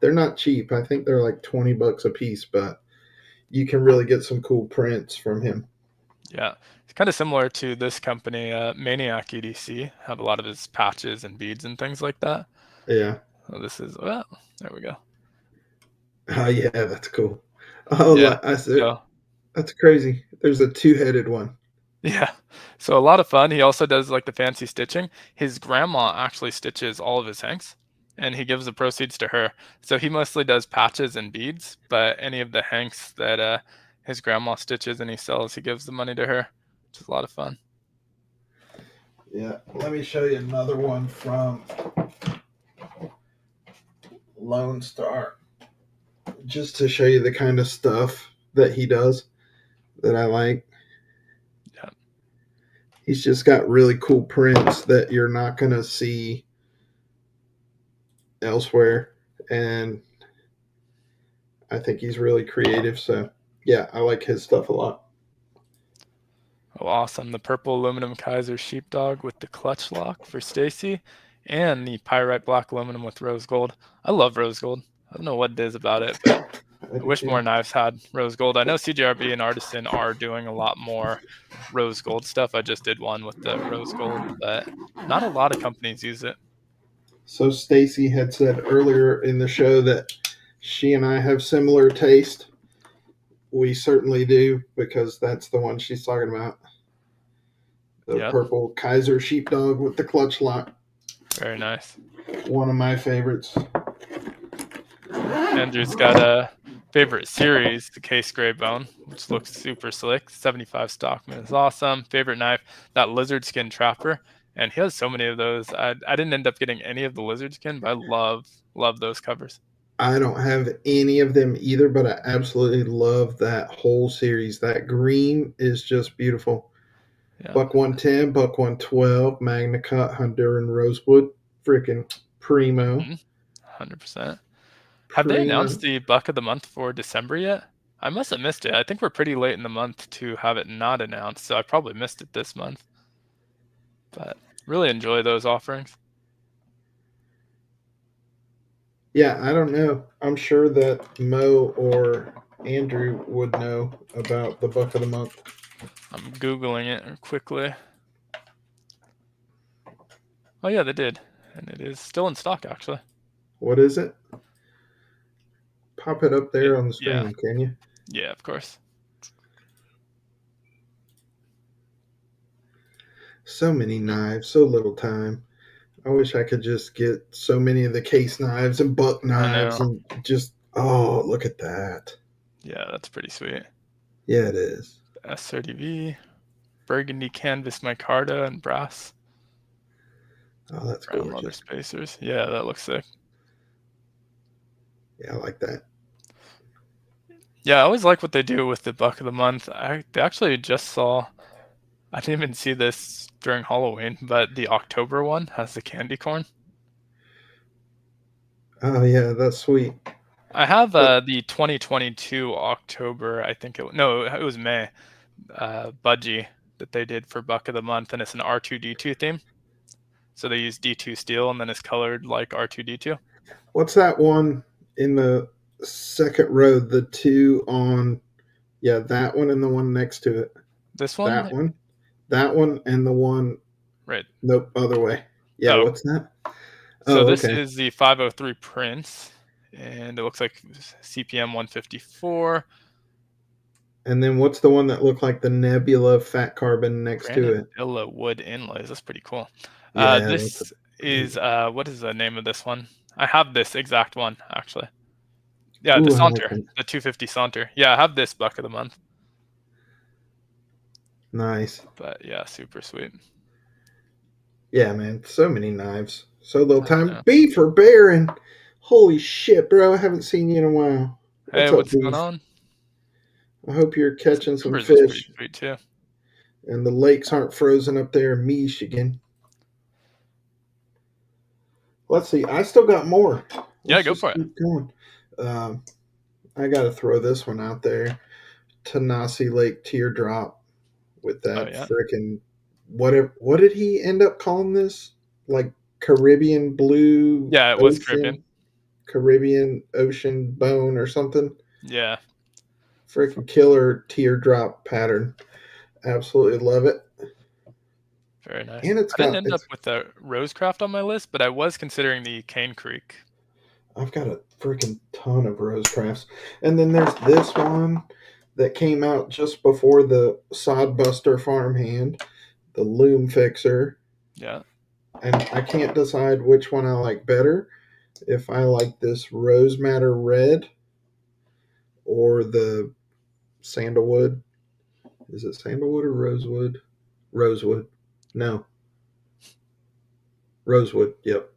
they're not cheap. I think they're like $20 a piece, but you can really get some cool prints from him. Yeah, it's kind of similar to this company, Maniac EDC. Have a lot of his patches and beads and things like that. Yeah. So this is well, there we go. Oh yeah, that's cool. Oh, Yeah. I said So that's crazy. There's a two-headed one. yeah. So a lot of fun. He also does like the fancy stitching. His grandma actually stitches all of his hanks and he gives the proceeds to her. So he mostly does patches and beads, but any of the hanks that his grandma stitches and he sells, he gives the money to her, which is a lot of fun. Yeah. Let me show you another one from Lone Star, just to show you the kind of stuff that he does that I like. Yeah. He's just got really cool prints that you're not going to see elsewhere. And I think he's really creative. So, yeah, I like his stuff a lot. Oh, awesome. The purple aluminum Kaiser sheepdog with the clutch lock for Stacy and the pyrite black aluminum with rose gold. I love rose gold. I don't know what it is about it, but I I do wish too. more knives had rose gold. I know CJRB and Artisan are doing a lot more rose gold stuff. I just did one with the rose gold, but not a lot of companies use it. So, Stacy had said earlier in the show that she and I have similar taste. We certainly do because that's the one she's talking about. The Yep, purple Kaiser sheepdog with the clutch lock. very nice. One of my favorites. Andrew's got a favorite series, the Case Gray Bone, which looks super slick. 75 Stockman is awesome. Favorite knife, that lizard skin trapper. And he has so many of those. I didn't end up getting any of the lizard skin, but I love those covers. I don't have any of them either, but I absolutely love that whole series. That green is just beautiful. Yeah, Buck 110, Buck 112, Magna Cut, Honduran Rosewood. Freaking primo. 100%. Have they announced Primo. the buck of the month for December yet? I must have missed it. I think we're pretty late in the month to have it not announced, so I probably missed it this month. But really enjoy those offerings. Yeah, I don't know. I'm sure that Mo or Andrew would know about the Buck of the Month. I'm Googling it quickly. Oh yeah, they did. And it is still in stock actually. What is it? Pop it up there on the Yeah. screen, can you? Yeah, of course. So many knives, so little time. I wish I could just get so many of the case knives and buck I knives know. and just, oh, look at that. Yeah, that's pretty sweet. Yeah, it is. S30V, burgundy canvas micarta and brass Oh, that's round leather gorgeous. spacers. Yeah, that looks sick. Yeah, I like that. Yeah, I always like what they do with the buck of the month. They actually just saw. I didn't even see this during Halloween, but the October one has the candy corn. Oh, yeah, that's sweet. I have But the 2022 October. I think no, it was May. Budgie that they did for buck of the month, and it's an R2D2 theme. So they use D2 steel, and then it's colored like R2D2. what's that one in the second row, the two on, yeah, that one and the one next to it. This That one? one, that one, and the one, Right. nope, other way. Yeah, Oh, what's that? so Oh, this okay. is the 503 Prince, and it looks like CPM 154. And then what's the one that looked like the Nebula fat carbon next to it? Granadilla wood inlays. That's pretty cool. Yeah, that's This is what is the name of this one? I have this exact one actually. Yeah, the ooh, I like Saunter, that. the 250 Saunter. Yeah, I have this buck of the month. Nice. But yeah, super sweet. Yeah, man. So many knives. So little time. Yeah. Beef or Baron? Holy shit, bro. I haven't seen you in a while. Hey, What's up, what's going Beef? on? I hope you're This catching some numbers was pretty fish sweet too. and the lakes aren't frozen up there in Michigan. Let's see. I still got more. Yeah, Let's go just for it. keep going. Um, I got to throw this one out there. Tanasi Lake Teardrop with Oh that yeah. freaking whatever. What did he end up calling this? Like Caribbean blue Yeah, it was Caribbean. ocean, Caribbean ocean bone or something. Yeah. Freaking killer teardrop pattern. Absolutely love it. Very nice. And it's I didn't got end up it's. with the Rosecraft on my list, but I was considering the Cane Creek. I've got a freaking ton of Rosecrafts, and then there's this one that came out just before the Sodbuster Farmhand, the Loom Fixer, Yeah. and I can't decide which one I like better. If I like this Rose Madder Red or the Sandalwood. Is it Sandalwood or Rosewood? Rosewood. No. Rosewood. Yep.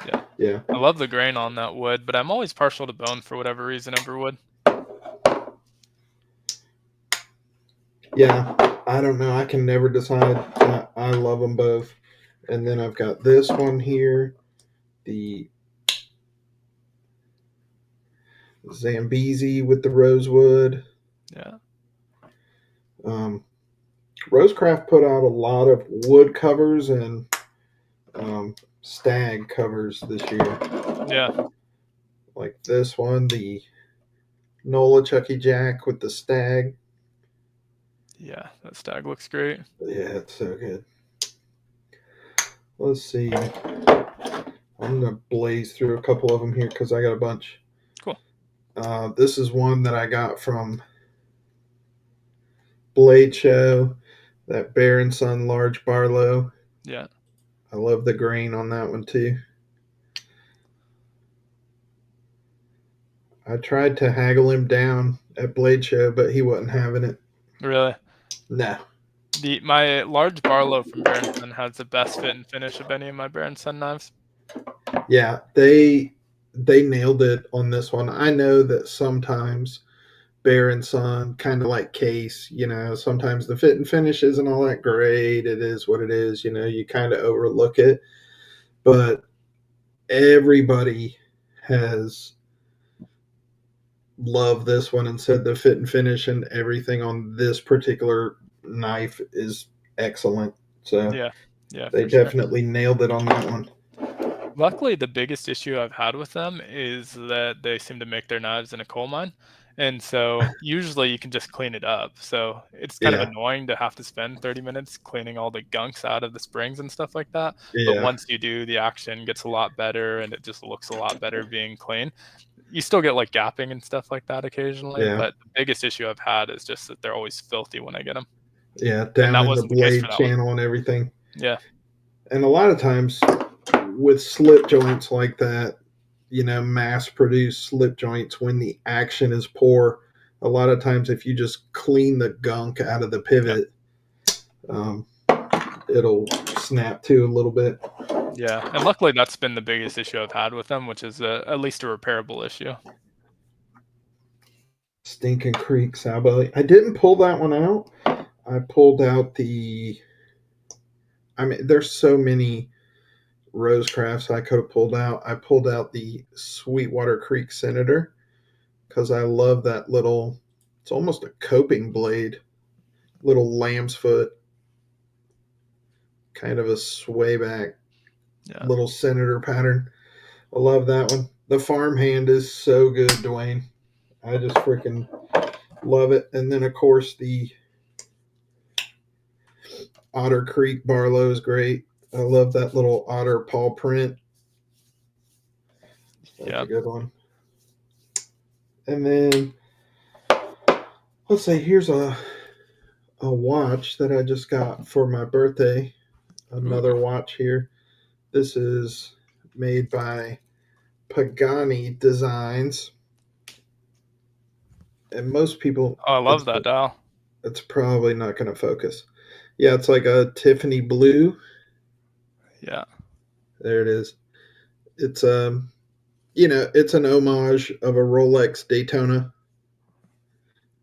Yeah. Yeah. I love the grain on that wood, but I'm always partial to bone for whatever reason over wood. Yeah. I don't know. I can never decide. I love them both. And then I've got this one here, the Zambezi with the rosewood. Yeah. Um, Rosecraft put out a lot of wood covers and stag covers this year. Yeah. Like this one, the Nola Chucky Jack with the stag. Yeah. That stag looks great. Yeah, it's so good. Let's see. I'm gonna blaze through a couple of them here because I got a bunch. Cool. This is one that I got from Blade Show, that Bear and Son large Barlow. Yeah. I love the grain on that one too. I tried to haggle him down at Blade Show, but he wasn't having it. Really. No. My large Barlow from Berenson has the best fit and finish of any of my Berenson knives. Yeah, they nailed it on this one. I know that sometimes Bear and Son, kind of like Case, sometimes the fit and finish isn't all that great. It is what it is. You kind of overlook it. But everybody has loved this one and said the fit and finish and everything on this particular knife is excellent. So Yeah. Yeah, they for sure. definitely nailed it on that one. Luckily, the biggest issue I've had with them is that they seem to make their knives in a coal mine. And so usually you can just clean it up. So it's kind of Yeah, annoying to have to spend 30 minutes cleaning all the gunks out of the springs and stuff like that. But yeah, once you do, the action gets a lot better and it just looks a lot better being clean. You still get like gapping and stuff like that occasionally, yeah, but the biggest issue I've had is just that they're always filthy when I get them. yeah. And Down that in the wasn't the case for blade that one. channel and everything. Yeah. And a lot of times with slip joints like that, mass produced slip joints, when the action is poor, a lot of times if you just clean the gunk out of the Yep. pivot, um, it'll snap to a little bit. Yeah. And luckily that's been the biggest issue I've had with them, which is at least a repairable issue. Stinking Creek sow belly. I didn't pull that one out. I pulled out there's so many Rosecrafts I could have pulled out. I pulled out the Sweetwater Creek Senator because I love that little, it's almost a coping blade, little lamb's foot, kind of a sway back, Yeah. little senator pattern. I love that one. The farmhand is so good, Dwayne. I just freaking love it. And then of course the Otter Creek Barlow is great. I love that little otter paw print. That's Yeah. a good one. And then let's say here's a watch that I just got for my birthday. Ooh. Another watch here. This is made by Pagani Designs. And most people, Oh, I love that dial. it's probably not going to focus. Yeah, it's like a Tiffany blue. Yeah. There it is. It's it's an homage of a Rolex Daytona.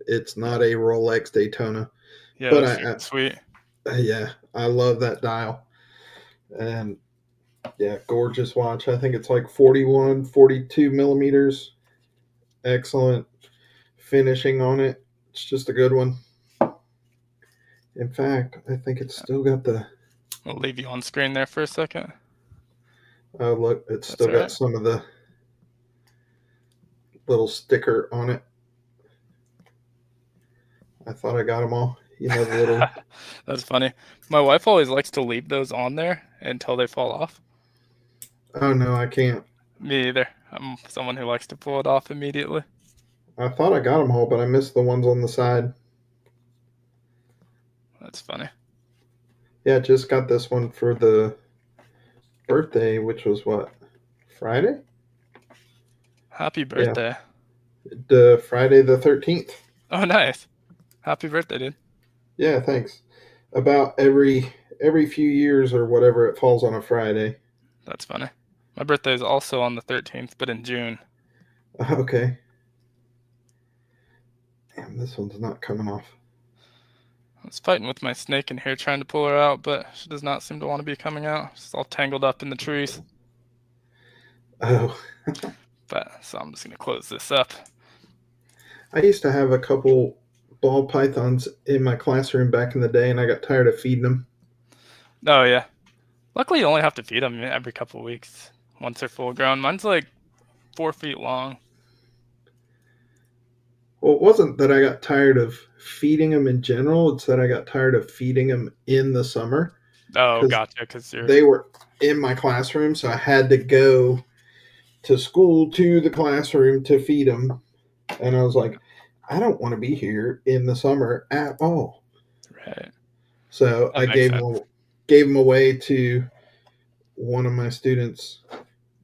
It's not a Rolex Daytona, Yeah, but that's super sweet. yeah, I love that dial. And yeah, gorgeous watch. I think it's like 41, 42 millimeters. Excellent finishing on it. It's just a good one. In fact, I think it's still got the. I'll leave you on screen there for a second. Oh, look, it's That's still all got right. some of the little sticker on it. I thought I got them all. You know, the little. That's funny. My wife always likes to leave those on there until they fall off. Oh, no, I can't. Me either. I'm someone who likes to pull it off immediately. I thought I got them all, but I missed the ones on the side. That's funny. Yeah, just got this one for the birthday, which was what? Friday? Happy Yeah, birthday. the Friday the 13th. Oh, nice. Happy birthday, dude. Yeah, thanks. About every few years or whatever, it falls on a Friday. That's funny. My birthday is also on the 13th, but in June. Okay. Damn, this one's not coming off. I was fighting with my snake in here trying to pull her out, but she does not seem to want to be coming out. She's all tangled up in the trees. Oh, But so I'm just gonna close this up. I used to have a couple ball pythons in my classroom back in the day, and I got tired of feeding them. Oh yeah. Luckily, you only have to feed them every couple weeks once they're full grown. Mine's like 4 feet long. Well, it wasn't that I got tired of feeding them in general; it's that I got tired of feeding them in the summer Oh, because gotcha. Because you're they were in my classroom, so I had to go to school to the classroom to feed them, and I was like, I don't want to be here in the summer at all. right. So That I makes sense. gave them away to one of my students.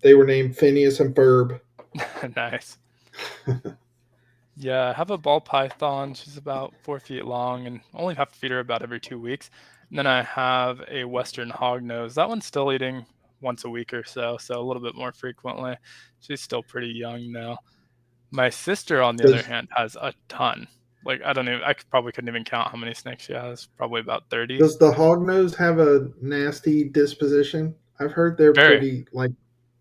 They were named Phineas and Ferb. Nice. Yeah, I have a ball python. She's about 4 feet long, and only have to feed her about every 2 weeks. And then I have a Western hognose. That one's still eating once a week or so, so a little bit more frequently. She's still pretty young now. My sister, on the other Does hand, has a ton. Like I don't even, probably couldn't even count how many snakes she has. Probably about 30. does the hognose have a nasty disposition? I've heard they're Very, pretty like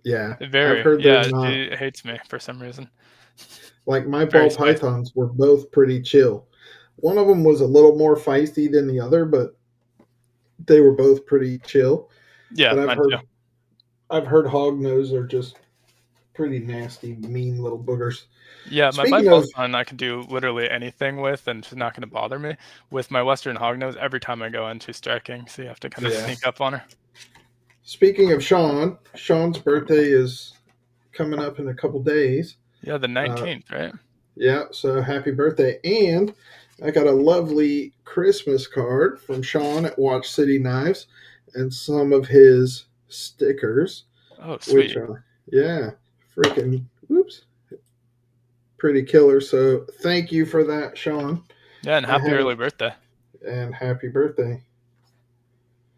yeah. I've very. heard they're Yeah, not she hates me for some reason. like my Very ball spicy. pythons were both pretty chill. One of them was a little more feisty than the other, but they were both pretty chill. Yeah, But mine too. I've heard hognose are just pretty nasty, mean little boogers. Yeah, my Speaking of python I can do literally anything with, and she's not going to bother me. With my Western hognose, every time I go in, she's striking, so you have to kind of yeah, sneak up on her. speaking of Sean, Sean's birthday is coming up in a couple days. Yeah, the Uh, 19th, right? yeah, so happy birthday. And I got a lovely Christmas card from Sean at Watch City Knives and some of his stickers, Oh, which sweet. are, yeah, freaking, whoops, pretty killer. So thank you for that, Sean. Yeah, and I happy haven't, early birthday. and happy birthday.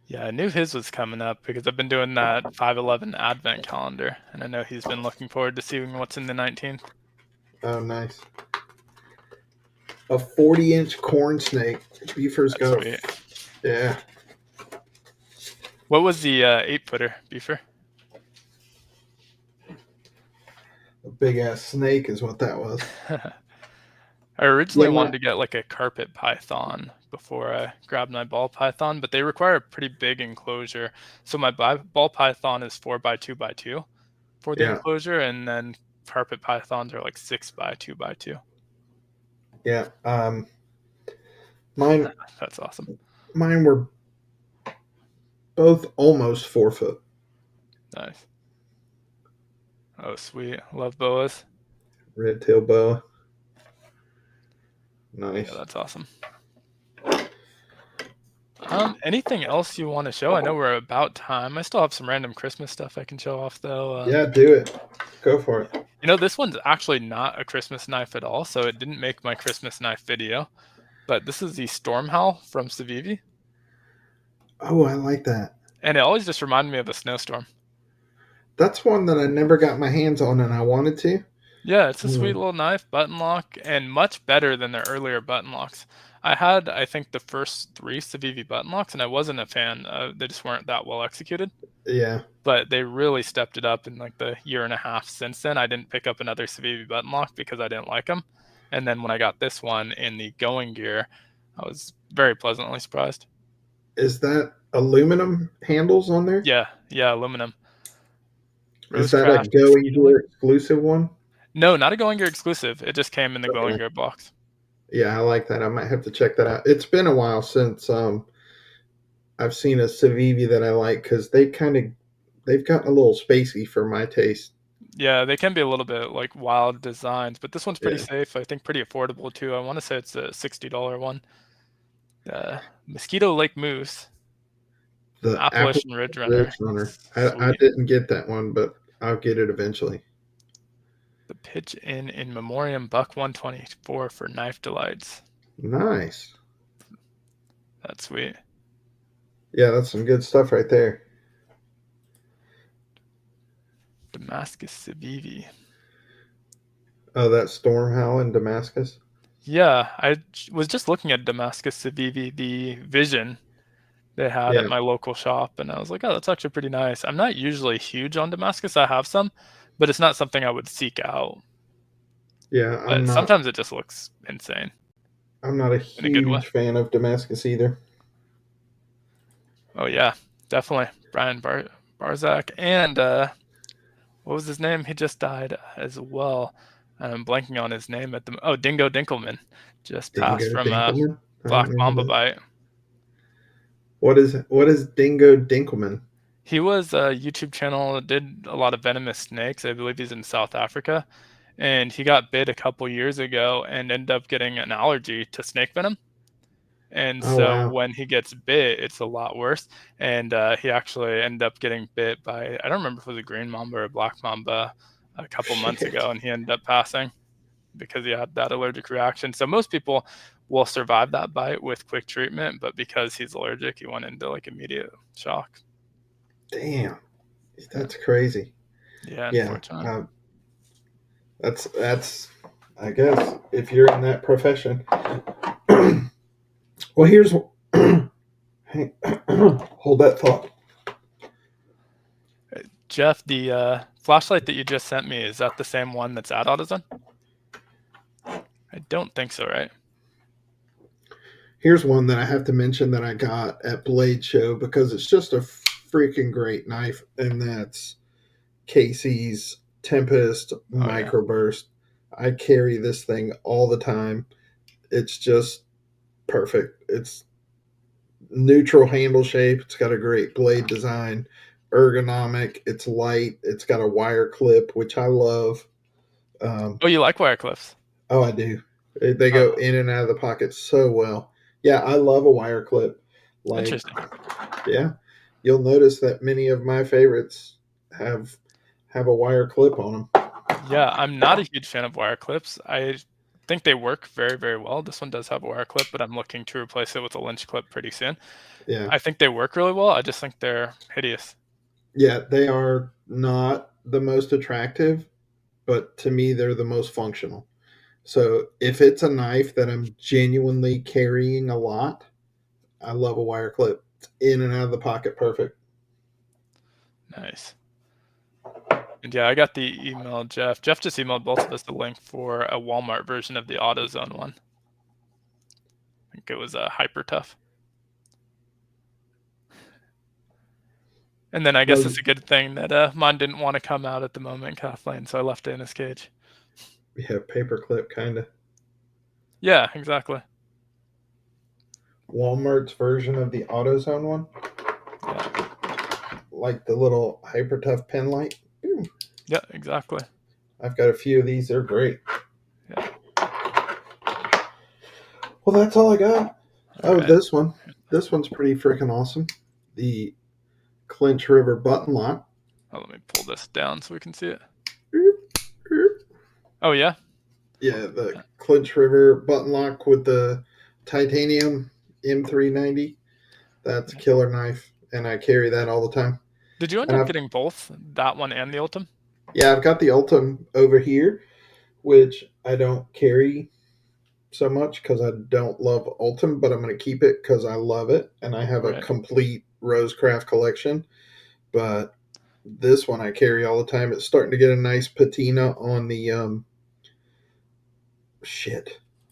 Yeah, I knew his was coming up because I've been doing that 511 advent calendar, and I know he's been looking forward to seeing what's in the 19th. Oh, nice. A 40-inch corn snake. Beaver's That's got sweet. yeah, What was the 8-footer, Beefer? a big ass snake is what that was. I originally Yeah, wanted to get like a carpet python before I grabbed my ball python, but they require a pretty big enclosure. So my ball python is 4 by 2 by 2, for the Yeah, enclosure, and then carpet pythons are like 6 by 2 by 2. yeah. Mine That's awesome. mine were both almost 4 foot. Nice. Oh, sweet. Love boas. Red tail boa. Yeah, Nice. that's awesome. Anything else you want to show? I know we're about time. I still have some random Christmas stuff I can show off though. Yeah, do it. Go for it. This one's actually not a Christmas knife at all, so it didn't make my Christmas knife video. But this is the Storm Howl from Civivi, Oh, I like that. and it always just reminded me of a snowstorm. That's one that I never got my hands on, and I wanted to. Yeah, it's a sweet Mm, little knife, button lock, and much better than their earlier button locks. I had, I think, the first three Civivi button locks, and I wasn't a fan. They just weren't that well executed. yeah. But they really stepped it up in like the year and a half since then. I didn't pick up another Civivi button lock because I didn't like them. And then when I got this one in the Going Gear, I was very pleasantly surprised. Is that aluminum handles on there? Yeah, yeah, aluminum. Is that a Rosecraft Going Speedway. Gear exclusive one? No, not a Going Gear exclusive. It just came in the Going Okay. Gear box. Yeah, I like that. I might have to check that out. It's been a while since I've seen a Civivi that I like because they've gotten a little spacey for my taste. Yeah, they can be a little bit like wild designs, but this one's pretty Yeah, safe. I think pretty affordable too. I want to say it's a $60 one. Mosquito Lake Moose, the Apple Appalachian Ridge Runner. Ridge Runner. I Sweet. didn't get that one, but I'll get it eventually. The Pitch in Memoriam Buck 124 for Knife Delights. Nice. That's sweet. Yeah, that's some good stuff right there. Damascus Civivi. Oh, that Storm Howl in Damascus. Yeah, was just looking at Damascus Civivi, the Vision they had at Yeah, my local shop, and I was like, oh, that's actually pretty nice. I'm not usually huge on Damascus. I have some, but it's not something I would seek out. yeah. But sometimes it just looks insane I'm not a in a good way. huge fan of Damascus either. Oh yeah, definitely. Brian Barzak and what was his name? He just died as well. And I'm blanking on his name at the Dingo Dinkelman just passed Dingo from a Dinkelman. I black don't know who mamba that. bite. What is Dingo Dinkelman? He was a YouTube channel that did a lot of venomous snakes. I believe he's in South Africa, and he got bit a couple years ago and ended up getting an allergy to snake venom. And Oh so wow. when he gets bit, it's a lot worse. And he actually ended up getting bit by, I don't remember if it was a green mamba or a black mamba a couple months Shit. ago, and he ended up passing because he had that allergic reaction. So most people will survive that bite with quick treatment, but because he's allergic, he went into like immediate shock. Damn. Yeah, That's crazy. yeah, Yeah. unfortunate. That's I guess if you're in that profession. Well, here's hang, hold that thought. Jeff, the flashlight that you just sent me, is that the same one that's at AutoZone? I don't think so, right? Here's one that I have to mention that I got at Blade Show because it's just a freaking great knife, and that's Casey's Tempest Oh yeah. Microburst. I carry this thing all the time. It's just perfect. It's neutral handle shape. It's got a great blade design, ergonomic. It's light. It's got a wire clip, which I love. Um, Oh, you like wire clips? oh, I do. They go Oh, in and out of the pocket so well. Yeah, I love a wire clip. Like, interesting. yeah, you'll notice that many of my favorites have a wire clip on them. Yeah, I'm not a huge fan of wire clips. I think they work very, very well. This one does have a wire clip, but I'm looking to replace it with a Lynch clip pretty soon. Yeah, I think they work really well. I just think they're hideous. yeah, they are not the most attractive, but to me, they're the most functional. So if it's a knife that I'm genuinely carrying a lot, I love a wire clip. It's in and out of the pocket, perfect. Nice. And yeah, I got the email, Jeff. Jeff just emailed both of us the link for a Walmart version of the AutoZone one. I think it was a Hyper Tough. And then I guess Well, it's a good thing that mine didn't want to come out at the moment, Kathleen, so I left it in his cage. yeah, paperclip kind of. Yeah, exactly. Walmart's version of the AutoZone one, Yeah, like the little hyper tough pen light. yeah, exactly. I've got a few of these. They're great. Yeah. Well, that's all I got. All Oh, right. this one. This one's pretty freaking awesome. The Clinch River button lock. Oh, let me pull this down so we can see it. Oop, oop. Oh yeah. Yeah, the Clinch River button lock with the titanium M390. That's a killer knife, and I carry that all the time. Did you end And up I've getting both that one and the Ultim? yeah, I've got the Ultim over here, which I don't carry so much because I don't love Ultim, but I'm going to keep it because I love it, and I have a Right. complete Rosecraft collection. But this one I carry all the time. It's starting to get a nice patina on the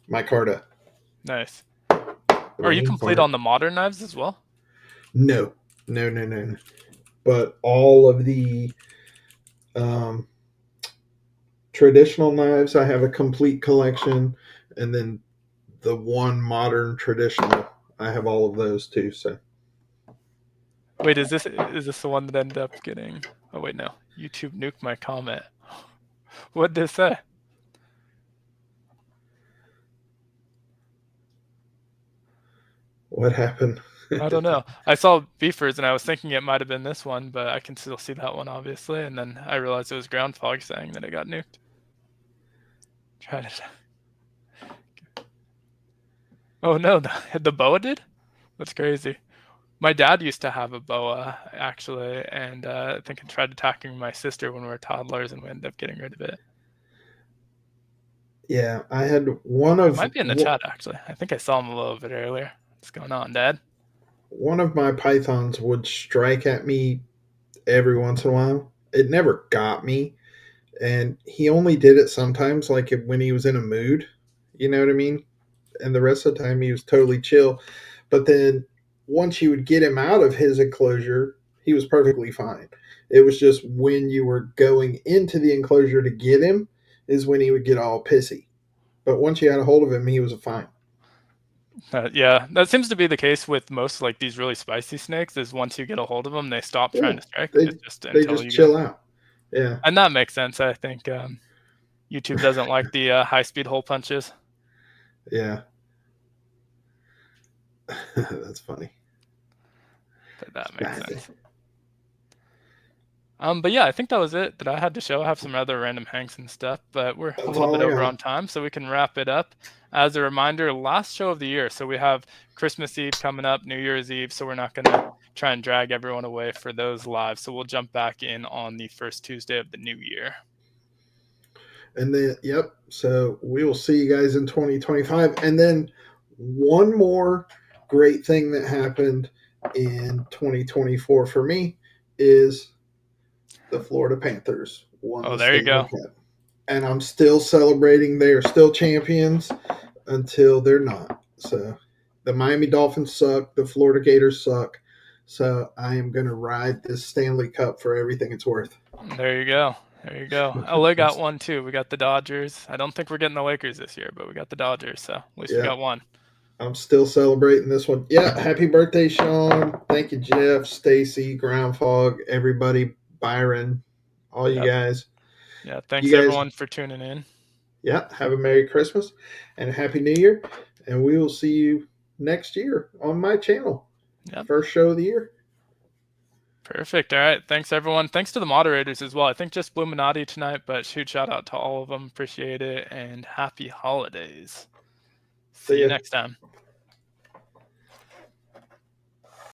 micarta. Nice. Are you Brain complete fart. on the modern knives as well? No, no, no, no, no. But all of the um, traditional knives, I have a complete collection, and then the one modern traditional, I have all of those too. So Wait, is this the one that ended up getting? Oh wait, no. YouTube nuked my comment. What did it say? what happened? I don't know. I saw beefers and I was thinking it might have been this one, but I can still see that one obviously. And then I realized it was ground fog saying that it got nuked. Tried it. Oh no, the boa did? That's crazy. My dad used to have a boa actually, and I think it tried attacking my sister when we were toddlers, and we ended up getting rid of it. Yeah, I had one It of might be in the chat actually. I think I saw him a little bit earlier. What's going on, Dad? one of my pythons would strike at me every once in a while. It never got me, and he only did it sometimes, like when he was in a mood. You know what I mean? And the rest of the time he was totally chill. But then once you would get him out of his enclosure, he was perfectly fine. It was just when you were going into the enclosure to get him is when he would get all pissy. But once you had a hold of him, he was fine. Yeah, that seems to be the case with most like these really spicy snakes. Is once you get a hold of them, they stop Yeah, trying to strike. they It's just they until just you get, chill out. Yeah, and that makes sense. I think YouTube doesn't like the high-speed hole punches, yeah. That's funny. but that makes Spicy. sense. But yeah, I think that was it that I had to show. I have some other random hanks and stuff, but we're a That's little all bit I over got. on time, so we can wrap it up. As a reminder, last show of the year. So we have Christmas Eve coming up, New Year's Eve, so we're not gonna try and drag everyone away for those live. So we'll jump back in on the first Tuesday of the new year. And then, yep. So we will see you guys in 2025. And then one more great thing that happened in 2024 for me is the Florida Panthers won Oh, the there you Stanley go. Cup. And I'm still celebrating. They are still champions until they're not. So the Miami Dolphins suck. The Florida Gators suck. So I am going to ride this Stanley Cup for everything it's worth. There you go. There you go. LA got one too. We got the Dodgers. I don't think we're getting the Lakers this year, but we got the Dodgers, so at least we Yeah, got one. I'm still celebrating this one. Yeah, happy birthday, Sean. Thank you, Jeff, Stacy, Groundfog, everybody, Byron, all you Yep. guys. Yeah. You Thanks guys, everyone for tuning in. yeah, have a Merry Christmas and a Happy New Year. And we will see you next year on my channel. Yep. First show of the year. Perfect. All right. Thanks everyone. Thanks to the moderators as well. I think just Bluminati tonight, but huge shout out to all of them. Appreciate it and happy holidays. See See you ya. next time.